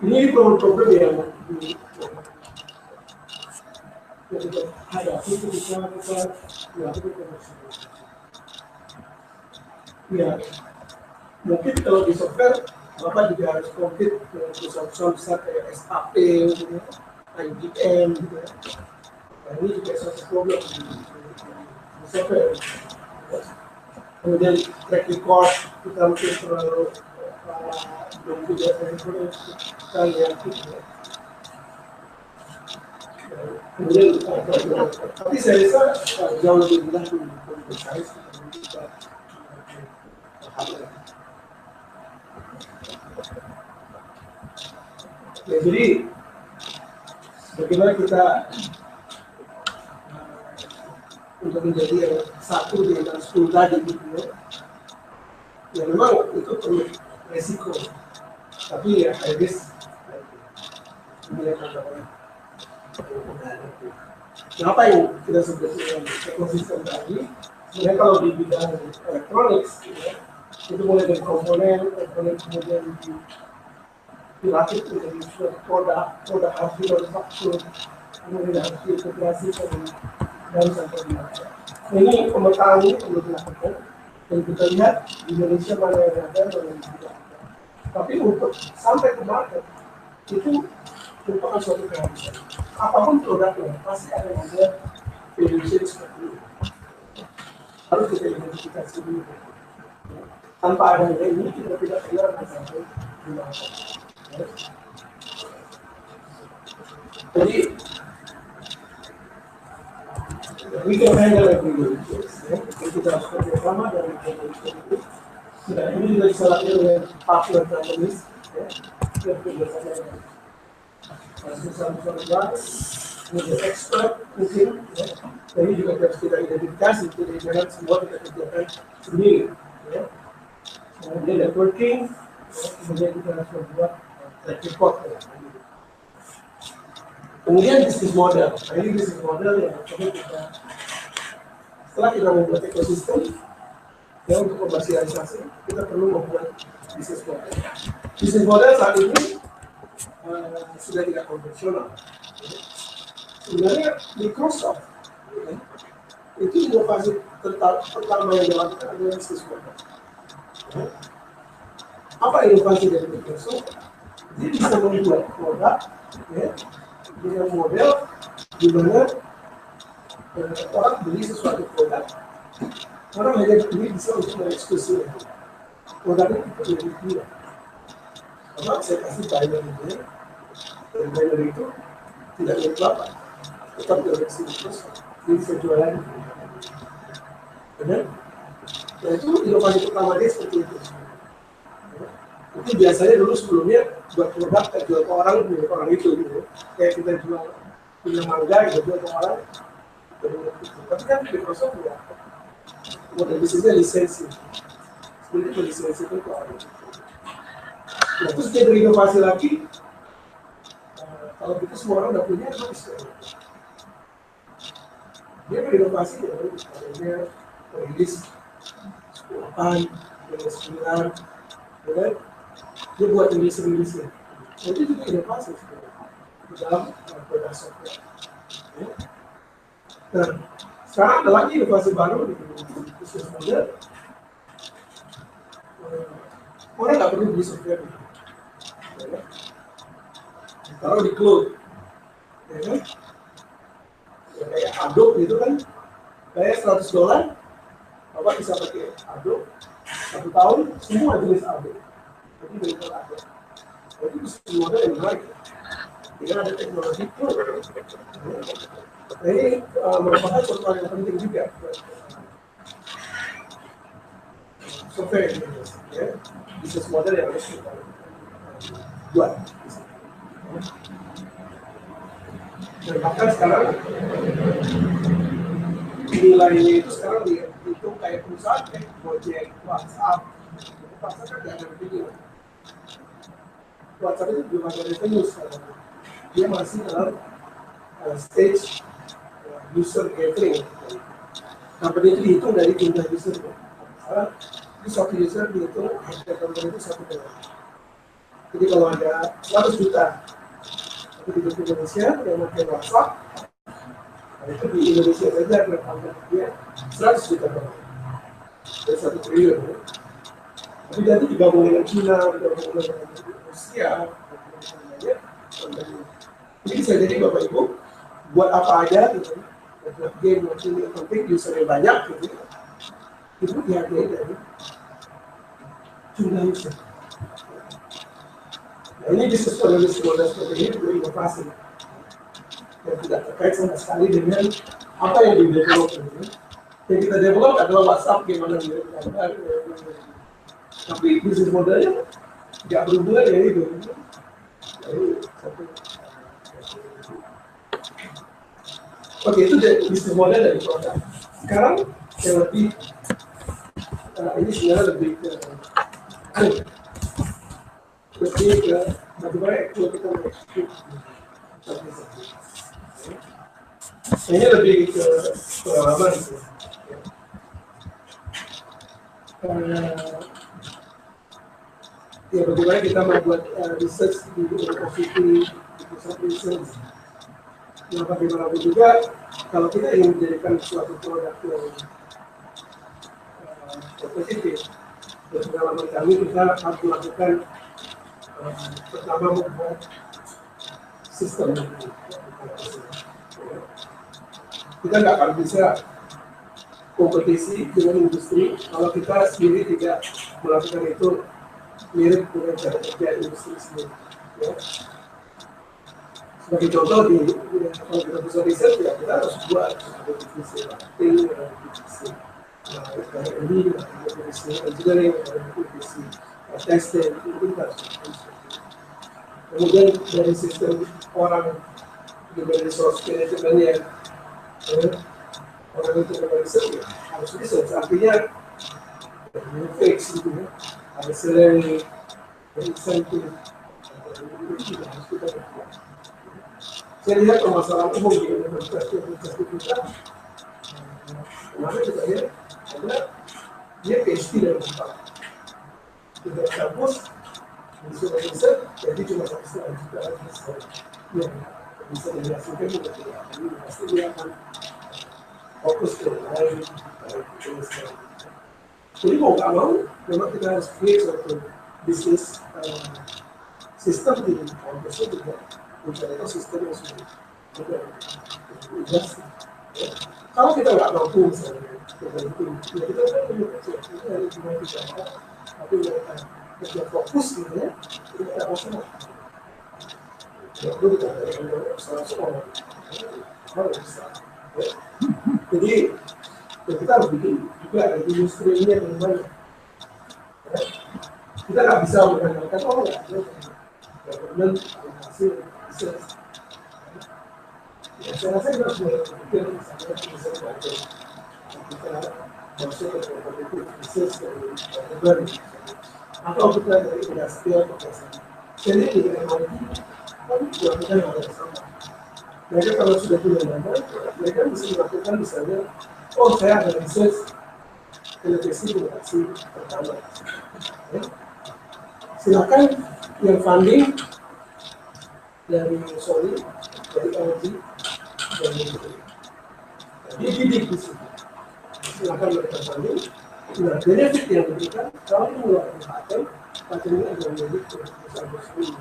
ini problem yang hadapi ketika kita melakukan komersialisasi. Ya, mungkin kalau di software Bapak juga harus komplit dengan perusahaan besar kayak SAP, gitu, IBM, gitu ya. Nah, ini juga suatu problem di software. Kemudian track record kita mungkin terlalu belum juga kita lihat gitu ya. Kemudian tapi saya rasa jauh lebih mudah untuk saya kita ya, jadi bagaimana kita untuk menjadi yang satu di antara 10 tadi gitu ya memang itu perlu resiko tapi ya I guess kenapa yang kita sebut dengan ekosistem tadi sebenarnya kalau di bidang elektronik ya, itu mulai dari komponen kemudian dilatih menjadi produk harus dimanufaktur kemudian harus diintegrasikan dan sampai di market. Ini pemetaan ini perlu dilakukan dan kita lihat di Indonesia mana yang ada dan mana yang tidak. Tapi untuk sampai ke market itu merupakan suatu keharusan. Apapun produknya pasti ada value chain seperti ini. Harus kita identifikasi dulu. Tanpa adanya ini kita tidak benar sampai di market. Jadi we can handle everything. Kita harus bekerjasama dan nah, ini juga disalahkan oleh partner companies. Kita bekerjasama dengan perusahaan-perusahaan kemudian expert mungkin. Ini juga harus kita identifikasi. Jadi jangan semua kita kerjakan sendiri. Kemudian networking, kemudian kita harus membuat track record. Kemudian bisnis model. Nah, ini bisnis model yang kita setelah kita membuat ekosistem ya untuk komersialisasi kita perlu membuat bisnis model. Bisnis model saat ini sudah tidak konvensional. Sebenarnya Microsoft itu inovasi pertama yang dilakukan adalah bisnis model. Apa inovasi dari Microsoft? Dia bisa membuat produk dengan model di mana orang beli sesuatu produk, orang hanya beli bisa untuk mengeksklusi produk itu menjadi dia. Karena saya kasih buyer itu, dan buyer itu tidak milik bapak, tetap koleksi terus, dia bisa jualan. Benar? Nah itu inovasi pertama dia seperti itu. Itu biasanya dulu sebelumnya buat produk kita jual ke orang itu gitu. Kayak kita jual punya mangga kita jual ke orang Tapi kan Microsoft ya, model bisnisnya lisensi. Sebenarnya lisensi itu kok ada. Nah, terus dia berinovasi lagi. Kalau gitu semua orang udah punya, habis. Dia berinovasi ya, dia rilis 8, rilis 9, dan dia buat rilis-rilisnya. Nah, itu juga inovasi sebenarnya di dalam produk software. Ya. Nah, sekarang ada lagi inovasi baru di bisnis model. Orang nggak perlu beli software. Ya. Taruh di cloud. Ya kan? Ya, kayak Adobe itu kan kayak $100, Bapak bisa pakai Adobe 1 tahun semua jenis Adobe. Jadi begitu Adobe. Jadi bisnis model yang baik. Dengan ada teknologi itu, nah ini merupakan suatu hal yang penting juga. Software ya, bisnis model yang harus kita buat. Dan bahkan sekarang nilainya itu sekarang dihitung kayak perusahaan kayak Gojek, WhatsApp kan nggak ada revenue. WhatsApp itu belum ada revenue sekarang. Dia masih dalam stage user gathering. Company itu dihitung dari jumlah user. Sekarang di satu user dihitung harga company itu $1. Jadi kalau ada 100 juta tapi di Indonesia yang pakai WhatsApp, itu di Indonesia saja bertambah dia 100 juta dolar dari 1 triliun. Tapi nanti digabung dengan China, digabung dengan Rusia, jadi bisa jadi Bapak Ibu buat apa aja gitu, buat game yang penting usernya banyak gitu, itu dihargai dari jumlah user. Nah, ini bisnis model seperti ini berinovasi yang tidak terkait sama sekali dengan apa yang di-develop. Yang kita develop adalah WhatsApp gimana gambar, tapi bisnis modelnya nggak berhubungan dengan itu. Jadi, oke, itu dari bisnis model dari produk. Sekarang yang lebih ini sebenarnya lebih ke bagaimana actual kita mengekspor. Ini lebih ke pengalaman. Ya, bagaimana kita membuat research di university, di pusat research. Yang bagaimanapun juga, kalau kita ingin menjadikan suatu produk yang kompetitif, dari pengalaman kami kita harus melakukan pertama membuat sistem. Kita nggak akan bisa kompetisi dengan industri kalau kita sendiri tidak melakukan itu mirip dengan cara kerja industri sendiri. Ya. Sebagai contoh, kalau kita bisa riset, ya kita harus buat ada divisi marketing, ada divisi R&D, ada divisi engineering, ada divisi testing, itu kita harus. Kemudian dari sistem orang juga resource manajemennya, orang itu riset ya harus riset, artinya fix gitu ya, ada salary, ada insentif, itu juga harus kita lakukan. Saya lihat permasalahan umum di universitas kita, kemarin kita lihat ada dia PhD dalam tempat, tidak kampus, disuruh riset, jadi cuma 1,5 juta lagi yang bisa dihasilkan juga tidak. Jadi pasti dia akan fokus ke lain. Jadi mau nggak mau, memang kita harus create suatu bisnis sistem di kampus itu juga. Mencari sistem yang sudah jelas. Kalau kita nggak mampu misalnya, ya kita kan punya kerja, kita harus cuma tidak, tapi mereka kerja fokus gitu ya, kita tidak masalah. Ya perlu kita dari sekolah, harus bisa. Jadi kita harus bikin juga ada industri ini yang banyak. Kita nggak bisa mengandalkan nggak ada government hasil. Ya, saya rasa kita harus berpikir misalnya riset bagian kita masuk ke kompetitif riset dari baru atau kita dari industrial profesor. Jadi di MIT kan melakukan hal yang sama. Mereka kalau sudah punya dana, mereka bisa melakukan misalnya, oh saya ada riset televisi generasi pertama. Ya. Silakan yang funding dari Sony, dari LG, dari dididik di situ. Silakan mereka funding. Nah, benefit yang diberikan kalau mengeluarkan patennya adalah milik perusahaan sendiri.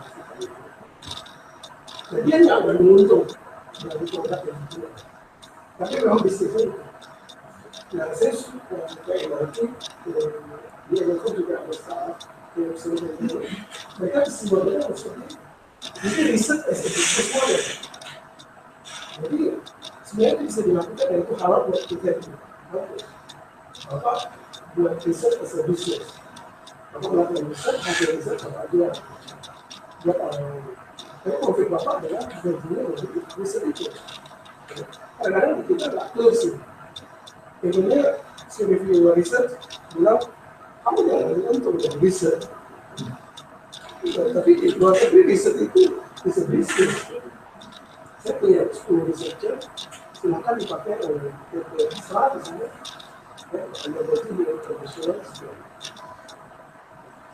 Nah, dia nggak akan menguntung dari produk yang dijual. Tapi memang bisnisnya itu. Nah, saya suka MIT, di Andiono juga bersama yang seluruh itu. Mereka sebenarnya seperti itu. Jadi riset as a business model. Jadi sebenarnya bisa dilakukan dan itu halal buat kita itu. Apa? Buat riset as a business. Apa melakukan riset, hasil riset sama aja. Buat tapi konflik bapak adalah gajinya dari riset itu. Kadang-kadang kita nggak clear sih. Intinya si reviewer riset bilang, kamu jangan untung dari riset. Tapi di luar negeri riset itu bisa bisnis. Saya punya 10 researcher, silakan dipakai oleh PT Selasa misalnya. Anda berarti dengan profesional.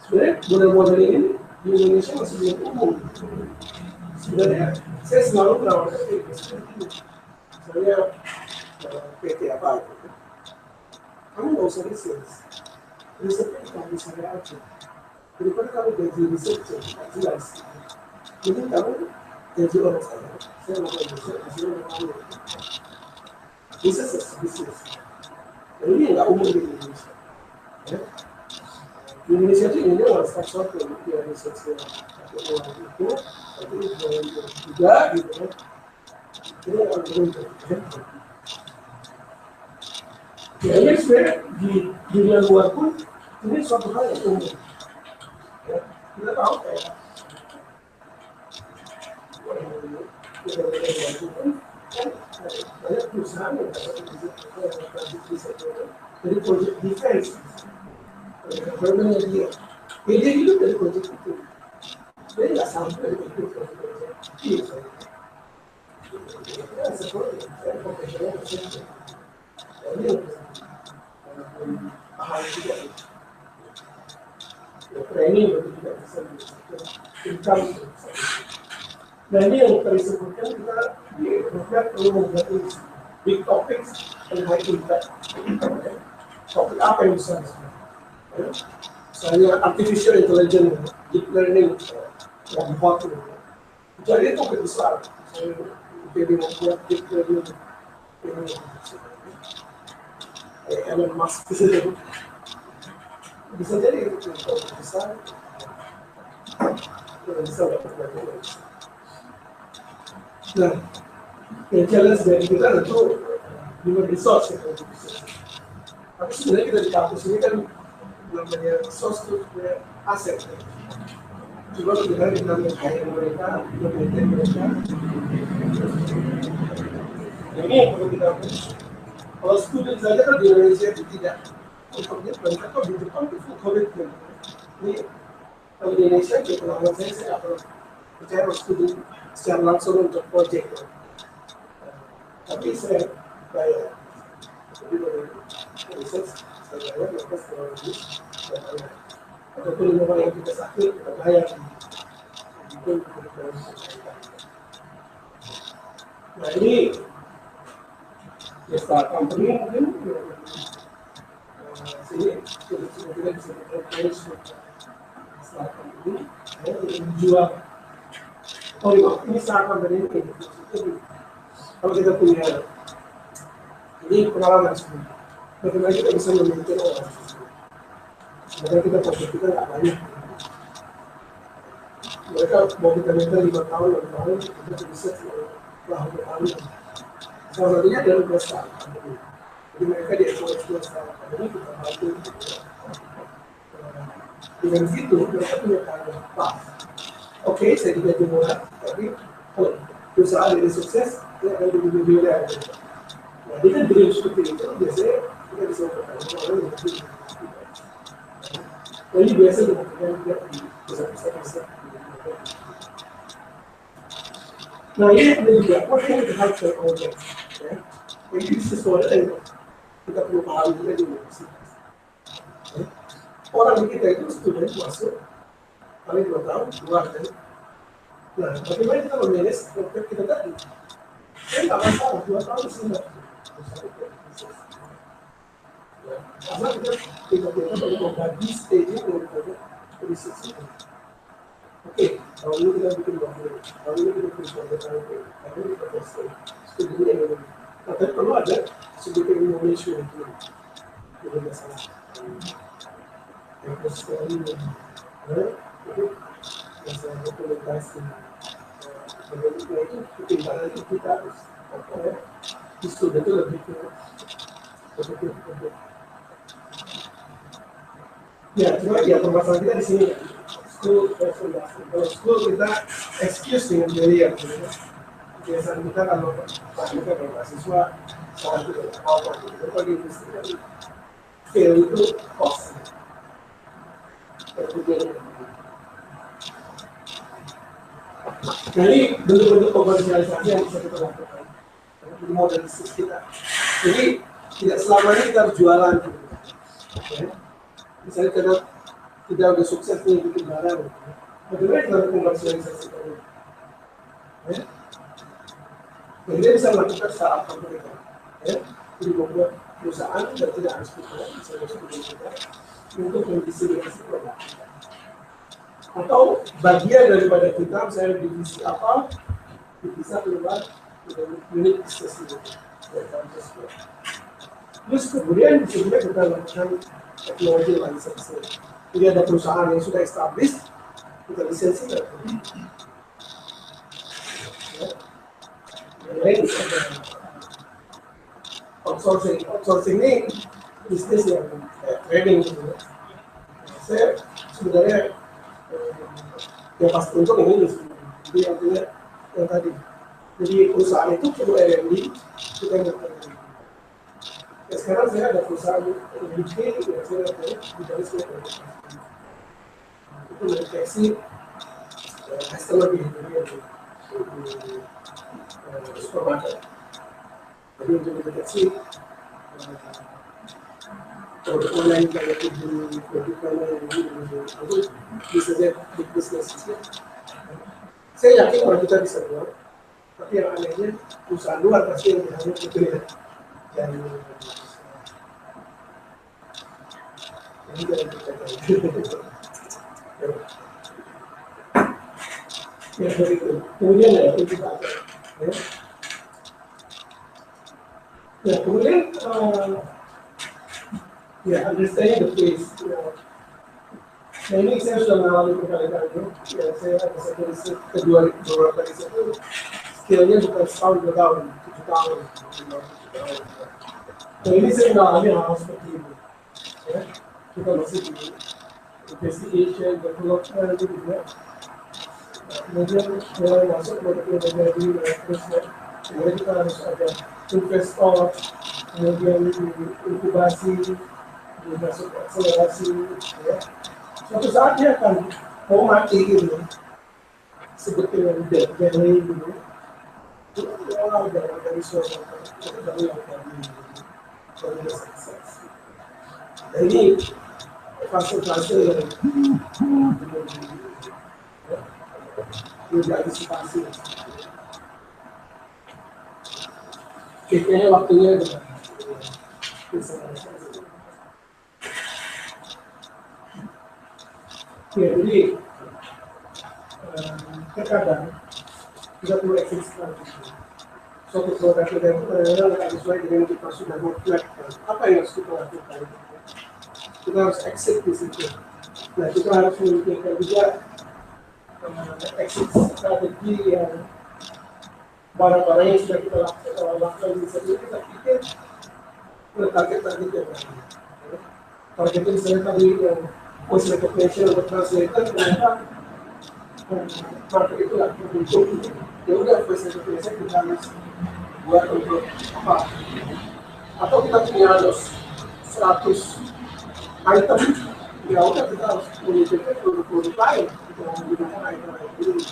Sebenarnya model-model ini di Indonesia masih belum umum. Sebenarnya saya selalu menawarkan ini seperti ini. Misalnya PT apa itu, kamu nggak usah riset. Risetnya kamu saya aja. Daripada kamu gaji researcher, tidak jelas. Jadi kamu gaji orang saya melakukan riset, hasilnya kamu. Bisnis. Dan ini nggak umum di Indonesia. Ya. Di Indonesia itu ini one stop shop yang risetnya pakai uang itu, tapi jualan juga gitu kan. Ini akan beruntung. Ya ini sebenarnya di dunia luar pun ini suatu hal yang umum. Ya, kita tahu kayak kan banyak perusahaan yang dari proyek defense, government dia hidup dari proyek itu. Sebenarnya nggak sampai dari proyek itu. Ya seperti saya profesional itu. Ini ahal juga. Training bagi tidak bisa income. Nah ini yang tadi sebutkan kita di roadmap perlu membuat big topics and high impact. Topik apa yang bisa disebut? Misalnya artificial intelligence, deep learning, yang hot itu ada topik besar. Misalnya jadi membuat deep learning ini Elon Musk bisa jadi itu topik besar. Bisa dapat banyak. Nah, yang challenge dari kita tentu human resource ya. Tapi sebenarnya kita di kampus ini kan namanya resource itu sebenarnya aset. Coba kita hire mereka, maintain mereka. Nah, ini yang perlu kita urus. Kalau student saja kan di Indonesia itu tidak. Untuknya banyak kok di Jepang itu full commitment. Ini kalau di Indonesia di pengalaman saya akan percaya student secara langsung untuk project. Tapi saya bayar. Jadi dari riset saya bayar mereka setelah ini saya bayar. Ataupun orang yang kita sakit kita bayar. Itu nah ini ya start company mungkin sini kita bisa approach start company menjual. Oh ini start company ini kalau kita punya ini pengalaman sebenarnya. Bagaimana kita bisa memimpin orang? Sebenarnya kita fokus kita nggak banyak. Mereka mau kita minta 5 tahun, 6 tahun, kita bisa setelah bertahun. Salah satunya adalah bersama. Jadi mereka di-expose bersama. Jadi kita bantu. Dengan situ mereka punya tanggung pas. Oke, saya digaji murah, tapi perusahaan ini sukses, dia akan jadi miliar. Nah, ini kan dream seperti itu biasanya kita bisa bertanya orang yang lebih. Jadi biasa dilakukan juga di pusat-pusat. Nah, ini ada juga what can we help the audience? Ya, ini sesuatu yang kita perlu pahami juga di universitas. Ya. Orang kita itu student masuk paling 2 tahun keluar kan. Nah, bagaimana kita memanage program kita tadi? Saya nggak masalah 2 tahun sudah. Karena kita tiba-tiba baru membagi staging daripada riset itu. Oke, tahun ini kita bikin bagian, tahun ini kita bikin bagian, tahun ini kita testing studi ini. Nah, tapi perlu ada sedikit innovation itu, tidak masalah. Yang sekali, itu masalah dokumentasi. Bagaimana itu ketimbangan itu kita harus di studi itu lebih ke ya, cuma ya permasalahan kita di sini ya. School kita excuse dengan biaya. Biasanya kita kalau kita mahasiswa saat itu apa kita pergi universitas fail itu cost. Jadi bentuk-bentuk komersialisasi yang bisa kita lakukan di model bisnis kita. Jadi tidak selamanya kita harus jualan. Ya. Misalnya karena kita udah sukses nih bikin barang, bagaimana kita komersialisasi tadi? Ya. Jadi dia bisa melakukan startup mereka, ya, jadi membuat perusahaan dan tidak harus kita bisa masuk ke kita untuk mendistribusi produk. Atau bagian daripada kita, misalnya divisi apa, bisa keluar dengan unit bisnis itu. Terus kemudian bisa juga kita lakukan teknologi lisensi. Jadi ada perusahaan yang sudah established, kita lisensi kan. Yang lain ada outsourcing. Outsourcing ini bisnis yang trading gitu. Saya sebenarnya yang pasti untung ini, jadi artinya yang tadi. Jadi perusahaan itu perlu R&D, kita nggak. Ya, sekarang saya ada perusahaan yang bikin, ya saya ada di Paris itu mendeteksi customer behavior di supermarket. Jadi untuk mendeteksi produk online kayak itu produk online itu bisa jadi big business. Saya yakin kalau kita bisa buat, tapi yang anehnya perusahaan luar pasti yang hanya itu ya. Dan ini jangan kita ya dari itu. Kemudian ya itu kita ya kemudian ya understanding the place. Nah ini saya sudah mengalami berkali-kali. Ya saya ada satu riset kedua beberapa riset itu skillnya bukan setahun 2 tahun, 7 tahun. Nah ini saya mengalami hal seperti ini. Ya, kita masih di investigation, development itu juga. Kemudian mulai masuk produk yang menjadi terusnya. Kemudian kita harus ada investor, kemudian inkubasi, masuk akselerasi. Ya. Suatu saat dia akan mau mati gitu. Sebetulnya udah jadi gitu. Wah, dari suatu dari sukses. Nah, ini fase-fase yang tidak antisipasi. Kayaknya waktunya sudah ya, jadi terkadang kita perlu exit strategi. Suatu produk kita itu tidak sesuai dengan kita sudah reflect. Apa yang harus kita lakukan? Kita harus exit di situ. Nah, kita harus memikirkan juga exit strategi yang barang-barang yang sudah kita lakukan di situ. Kita pikir target-target yang lain. Targetnya misalnya tadi yang post recognition atau translator, ternyata market itu nggak terbentuk, ya udah preset kita harus buat untuk apa? Atau kita punya harus 100 item, ya udah kita harus memikirkan produk-produk lain untuk menggunakan item-item ini.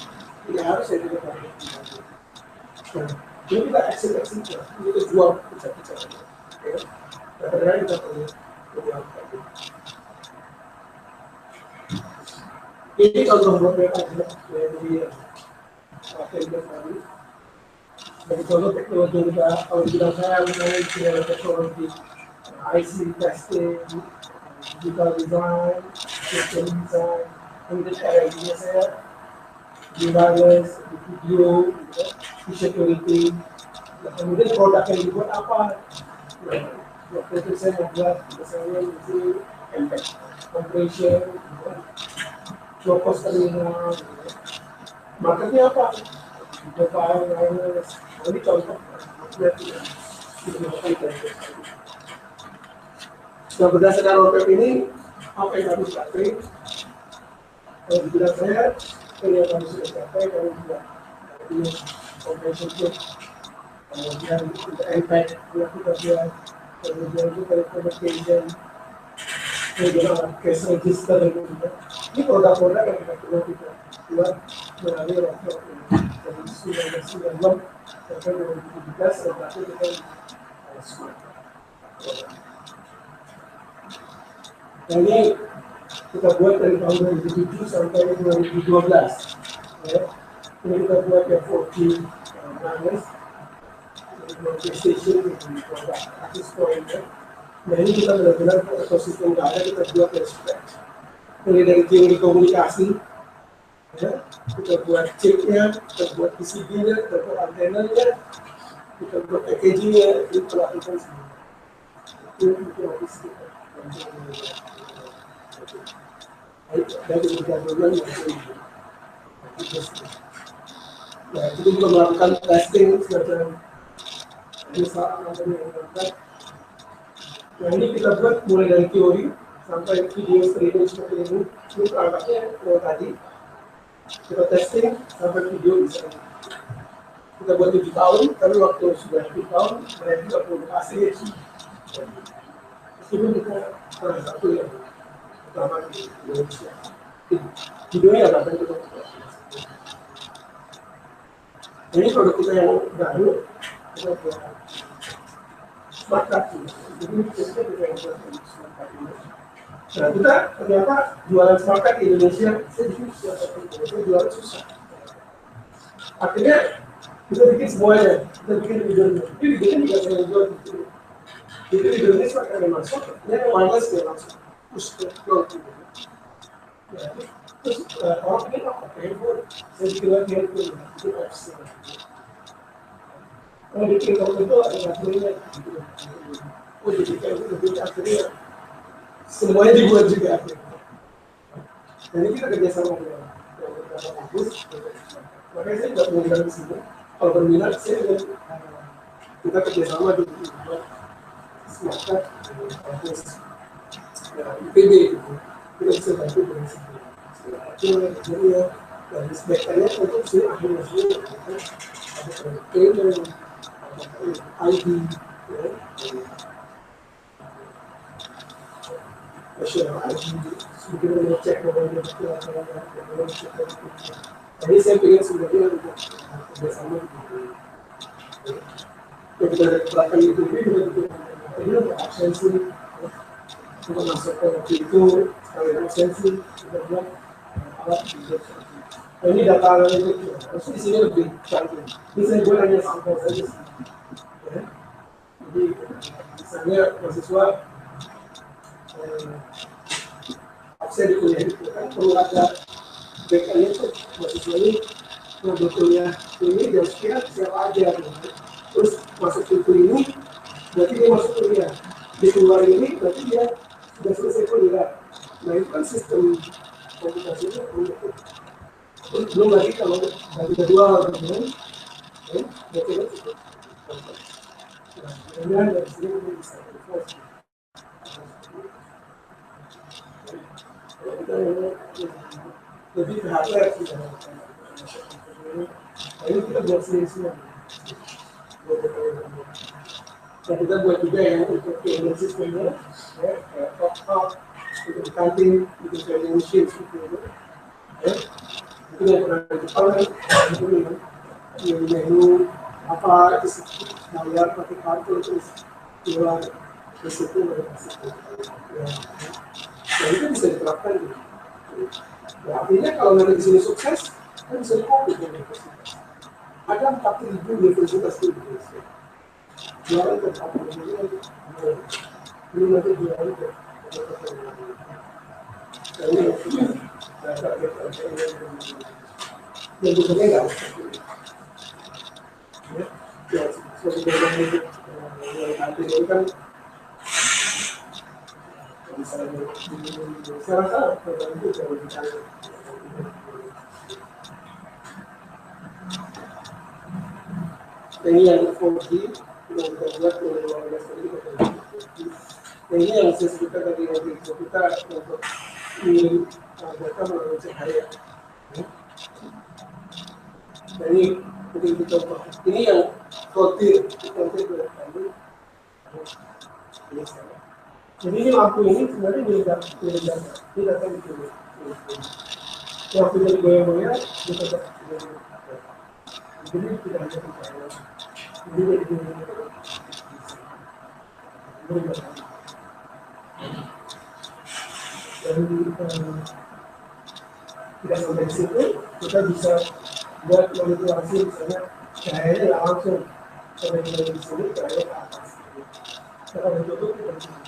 Tidak harus ya kita pakai. Nah, ini kita eksin, kita jual pecah-pecah. Ya, kadang-kadang kita punya. Ini contoh buat mereka dari vendor tadi. Sebagai contoh teknologi kita, kalau di bidang saya misalnya di teknologi IC testing, digital design, system design, kemudian R&D saya di wireless, di video, di security. Nah, kemudian produk yang dibuat apa? Nah, waktu itu saya membuat misalnya di impact compression, low cost terminal, marketnya apa? Mobile, wireless. Ini contoh. Nah, berdasarkan roadmap ini, apa yang harus dicapai? Kalau di bidang saya, yang harus sudah capai, kalau tidak ini compression kit, kemudian impact yang kita buat, kemudian itu telecommunication, kemudian cash register, ini produk-produk yang kita buat melalui roadmap ini. Dari 1996 sampai 2017, tetapi kita smart. Nah, ini kita buat dari tahun 2007 sampai 2012. Ya. Ini kita buat yang 4G wireless, PlayStation, produk akses point. Nah, ini kita benar-benar ekosistem nggak ada, kita buat dari scratch. Mulai dari teori komunikasi, ya, kita buat chipnya, kita buat PCB-nya, kita buat antenanya, kita buat packaging-nya, itu pelatihan semua. Itu habis kita. Dari 3 bulan nah, itu juga melakukan testing semacam nah, ini kita buat mulai dari teori sampai video streaming seperti ini perangkatnya tadi kita testing sampai video bisa kita buat 7 tahun, tapi waktu sudah 7 tahun mereka juga publikasi meskipun kita salah satu yang pertama di Indonesia videonya apa yang kita ini produk kita yang baru kita buat smart card jadi kita juga yang buat smart card ini nah kita ternyata jualan smart card di Indonesia saya jualan susah akhirnya kita bikin semuanya kita bikin videonya tapi videonya juga saya jual gitu jadi videonya smart card yang masuk ini yang wireless dia langsung push ke cloud gitu ya terus orang pikir pakai handphone saya bikin lagi handphone itu apps kalau bikin kalau itu ada akhirnya oh jadi kayak gitu akhirnya semuanya dibuat juga dan ini kita kerjasama dengan Agustus makanya saya tidak mau di sini kalau berminat saya dengan kita kerjasama di Selasa IPB gitu kita bisa bantu dari sini jadi ya dari sebagainya untuk sini akhirnya sini ada trainer ID nasional ID sebelum mengecek bahwa dia betul atau tidak jadi saya ingin sebenarnya untuk bersama yang kita lakukan itu ini untuk absensi kita masuk ke itu sekali absensi kita buat alat itu nah, ini data analitik terus di sini lebih canggih ini saya buat hanya sampel saja sih ya. Jadi misalnya mahasiswa absen di kuliah itu kan perlu ada backend itu mahasiswa ini yang kuliah ini jam sekian siapa aja terus masuk ke ini berarti dia masuk kuliah di keluar ini berarti dia sudah selesai kuliah nah itu kan sistem komunikasinya belum lagi kalau dari jadwal kemudian berarti kan cukup kemudian dari sini kita bisa berfungsi lebih ke hardware sih. Ini kita buat sendiri semua. Dan kita buat juga yang untuk payment systemnya, ya, kayak top-up, untuk accounting, untuk payment machine seperti itu. Ya, itu yang pernah di Jepang kan, itu yang menu apa itu bayar pakai kartu terus keluar ke situ ya. Dan itu bisa diterapkan gitu. Ya, artinya kalau nanti di sini sukses, kan bisa dikopi ke universitas. Ada 4.000 universitas di Indonesia. Jualan ke 4.000 belum nanti jualan ke yang bukannya nggak usah. Ya, suatu bagian itu nanti itu kan misalnya saya rasa program itu jauh lebih canggih. Ini yang 4G yang kita buat oleh warga sendiri. Ini yang saya sebutkan tadi nanti kita untuk ingin data melalui cahaya. Nah, ini mungkin kita contoh. Ini yang frontier berarti. Jadi ini lampu ini sebenarnya dia datang di sini. Yang sudah digoyang-goyang dia tetap jadi tidak ada cahaya. Jadi tidak sampai di situ, kita bisa buat manipulasi misalnya cahayanya nggak langsung sampai di sini, cahaya ke atas. Kita akan tutup kita sini.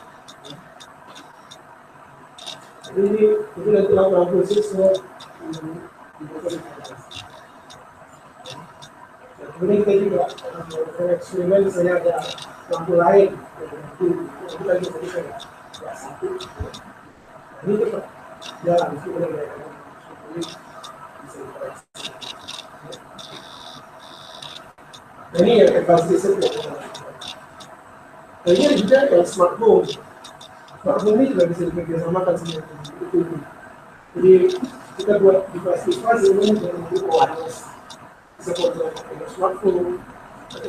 Jadi ini nanti lampu semua dibuka di atas. Kemudian kita juga eksperimen misalnya ada lampu lain, itu lagi tadi saya nggak satu. Ini tetap jalan itu boleh ini bisa dikoreksi. Ini yang advanced research. Ini juga yang smart home. Smart home ini juga bisa dikerjasamakan sama itu. Jadi kita buat device ini dengan wireless. Bisa kontrol pakai smartphone. Nah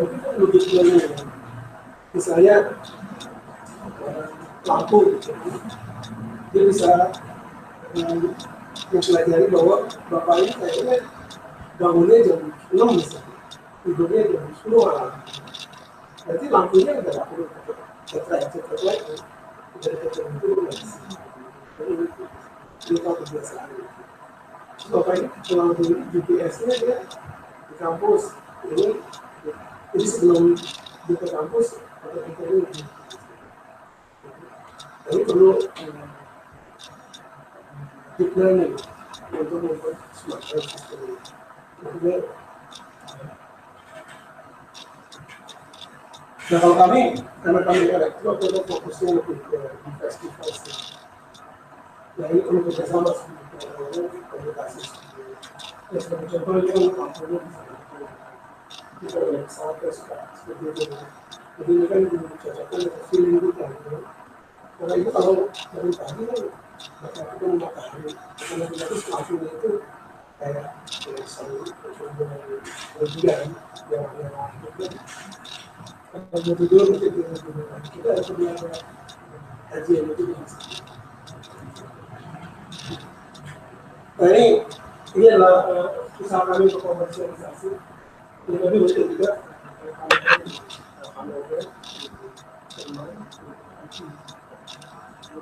itu kan logiknya ini. Misalnya lampu, dia bisa mempelajari bahwa bapak ini kayaknya bangunnya jam 6 misalnya, tidurnya jam 10 malam. Berarti lampunya nggak perlu cetrek lagi, udah cetrek itu jadi dia tahu kebiasaan. Bapak ini pulang dulu GPS-nya dia di kampus ini, jadi sebelum dia ke kampus atau kita ini. Ini perlu deep learning untuk membuat smart home system ini. Nah kalau kami, karena kami elektro, kita fokusnya lebih ke device. Nah ini perlu kerjasama seperti komunikasi. Ya sebagai contoh ini kan lampunya bisa kita oleh pesawat seperti itu. Jadi ini kan dicocokkan dengan feeling kita. Karena itu kalau dari pagi kan kita matahari, karena terus lampunya itu kayak selalu berbulan yang kalau mau tidur kita harus punya kajian itu. Nah ini adalah usaha kami untuk komersialisasi. Ini kami betul juga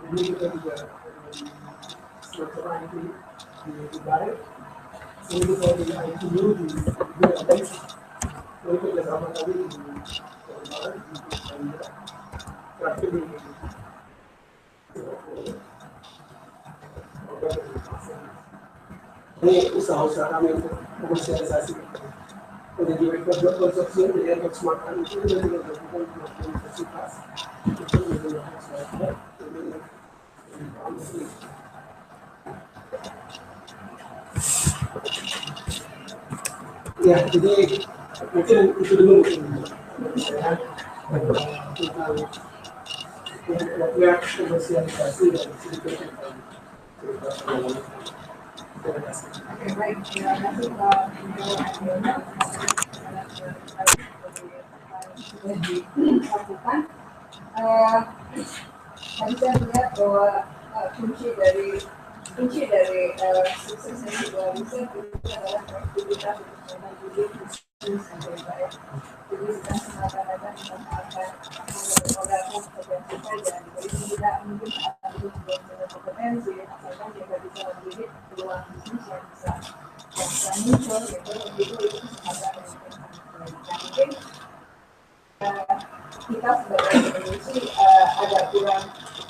ini kita juga semacam IT di baik. Ini kita di IT dulu di database. Ini kerjasama tadi di grafik ini. Ini usaha-usaha kami untuk komersialisasi. Kemudian juga konsorsium dari yang smart home itu juga dilakukan di universitas. Itu menggunakan software. Ya, jadi mungkin itu dulu saya tentang komersialisasi dan sedikit cerita. Terima kasih. Oke, baik. Terima kasih Pak Andiono. Sudah dilakukan. Tadi saya melihat bahwa kunci dari suksesnya sebuah riset itu adalah aktivitas untuk menjadi bisnis sampai baik. Jadi bukan semata-mata memanfaatkan modal kompetensi saja. Jadi tidak mungkin harus punya kompetensi, asalkan kita bisa mendidik peluang bisnis yang bisa muncul, gitu. Itu kesempatan yang sangat baik. Nah, mungkin kita sebagai Indonesia agak kurang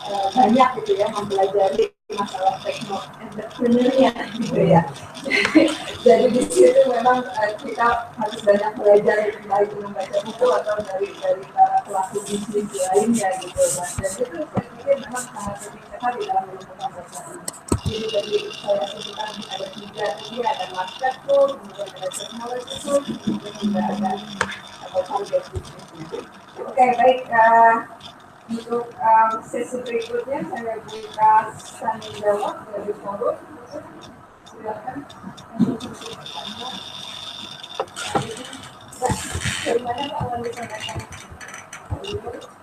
banyak gitu ya mempelajari masalah teknologi entrepreneurnya gitu ya. Jadi di situ memang kita harus banyak belajar baik membaca buku atau dari para pelaku bisnis lainnya gitu. Dan itu saya pikir memang sangat penting sekali dalam melakukan proses ini. Jadi tadi saya sebutkan ada tiga, ada market tool, kemudian ada teknologi tool, kemudian juga ada target bisnis. Oke, baik. Untuk sesi berikutnya saya buka tanya jawab dari forum. Silakan untuk sesi pertama. Dari mana Pak Wali sampaikan? Terima kasih.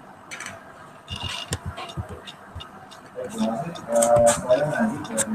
Saya nanti dari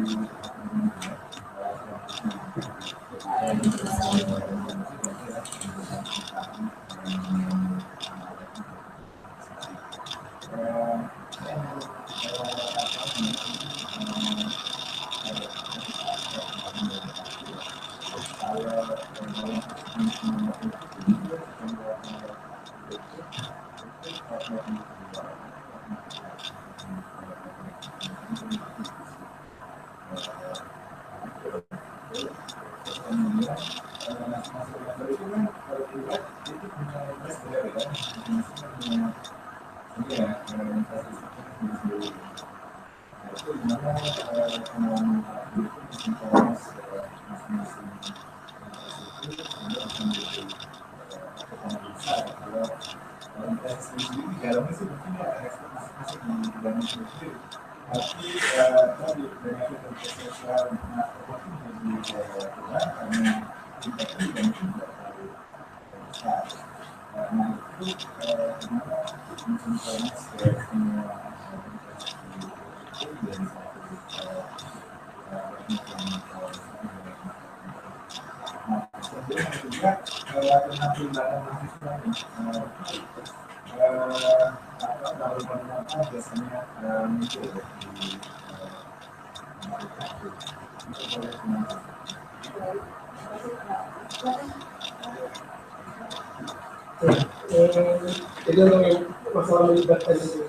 Jadi untuk masalah melibatkan ini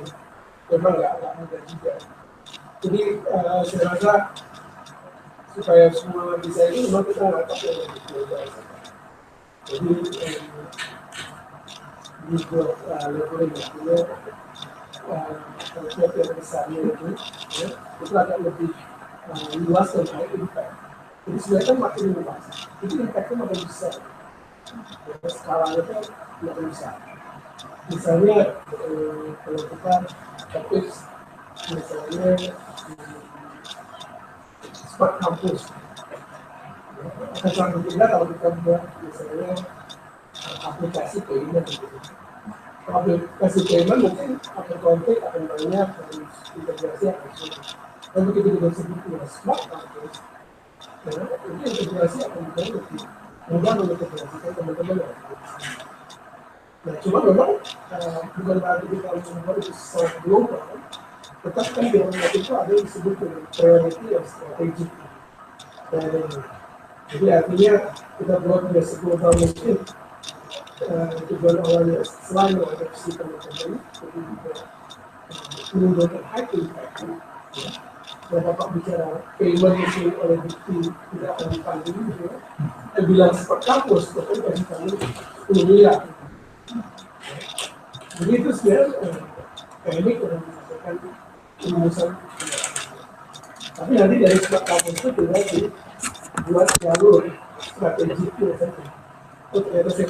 memang nggak mudah juga. Jadi saya rasa supaya semua bisa ini memang kita nggak pakai global. Jadi di level ini konsep yang besarnya itu agak lebih luas dan high impact. Jadi sebenarnya kan makin inovasi, itu impactnya makin besar. Skalanya itu makin besar. Misalnya kalau kita topik misalnya smart campus, akan sangat berbeda kalau kita buat misalnya aplikasi payment gitu. Aplikasi payment mungkin akan konflik, akan banyak, dan integrasi akan sulit. Dan begitu juga sebutnya smart campus, itu integrasi akan menjadi lebih mudah mengintegrasikan teman-teman yang ada. Nah, cuma memang bukan berarti kita harus membuat itu secara global, tetap kan di dalam itu ada yang disebut dengan priority yang strategik. Jadi artinya kita buat dia seglobal mungkin tujuan awalnya selain mengadopsi teman-teman, jadi juga menimbulkan high impact. Dan Bapak bicara payment itu oleh bukti tidak akan dipanggil gitu ya. Dan bilang seperti kampus, tapi kasih kami 10 miliar. Jadi itu sebenarnya teknik yang disampaikan rumusan. Tapi nanti dari sebuah kampus itu tinggal dibuat jalur strategik saja. Oh ternyata saya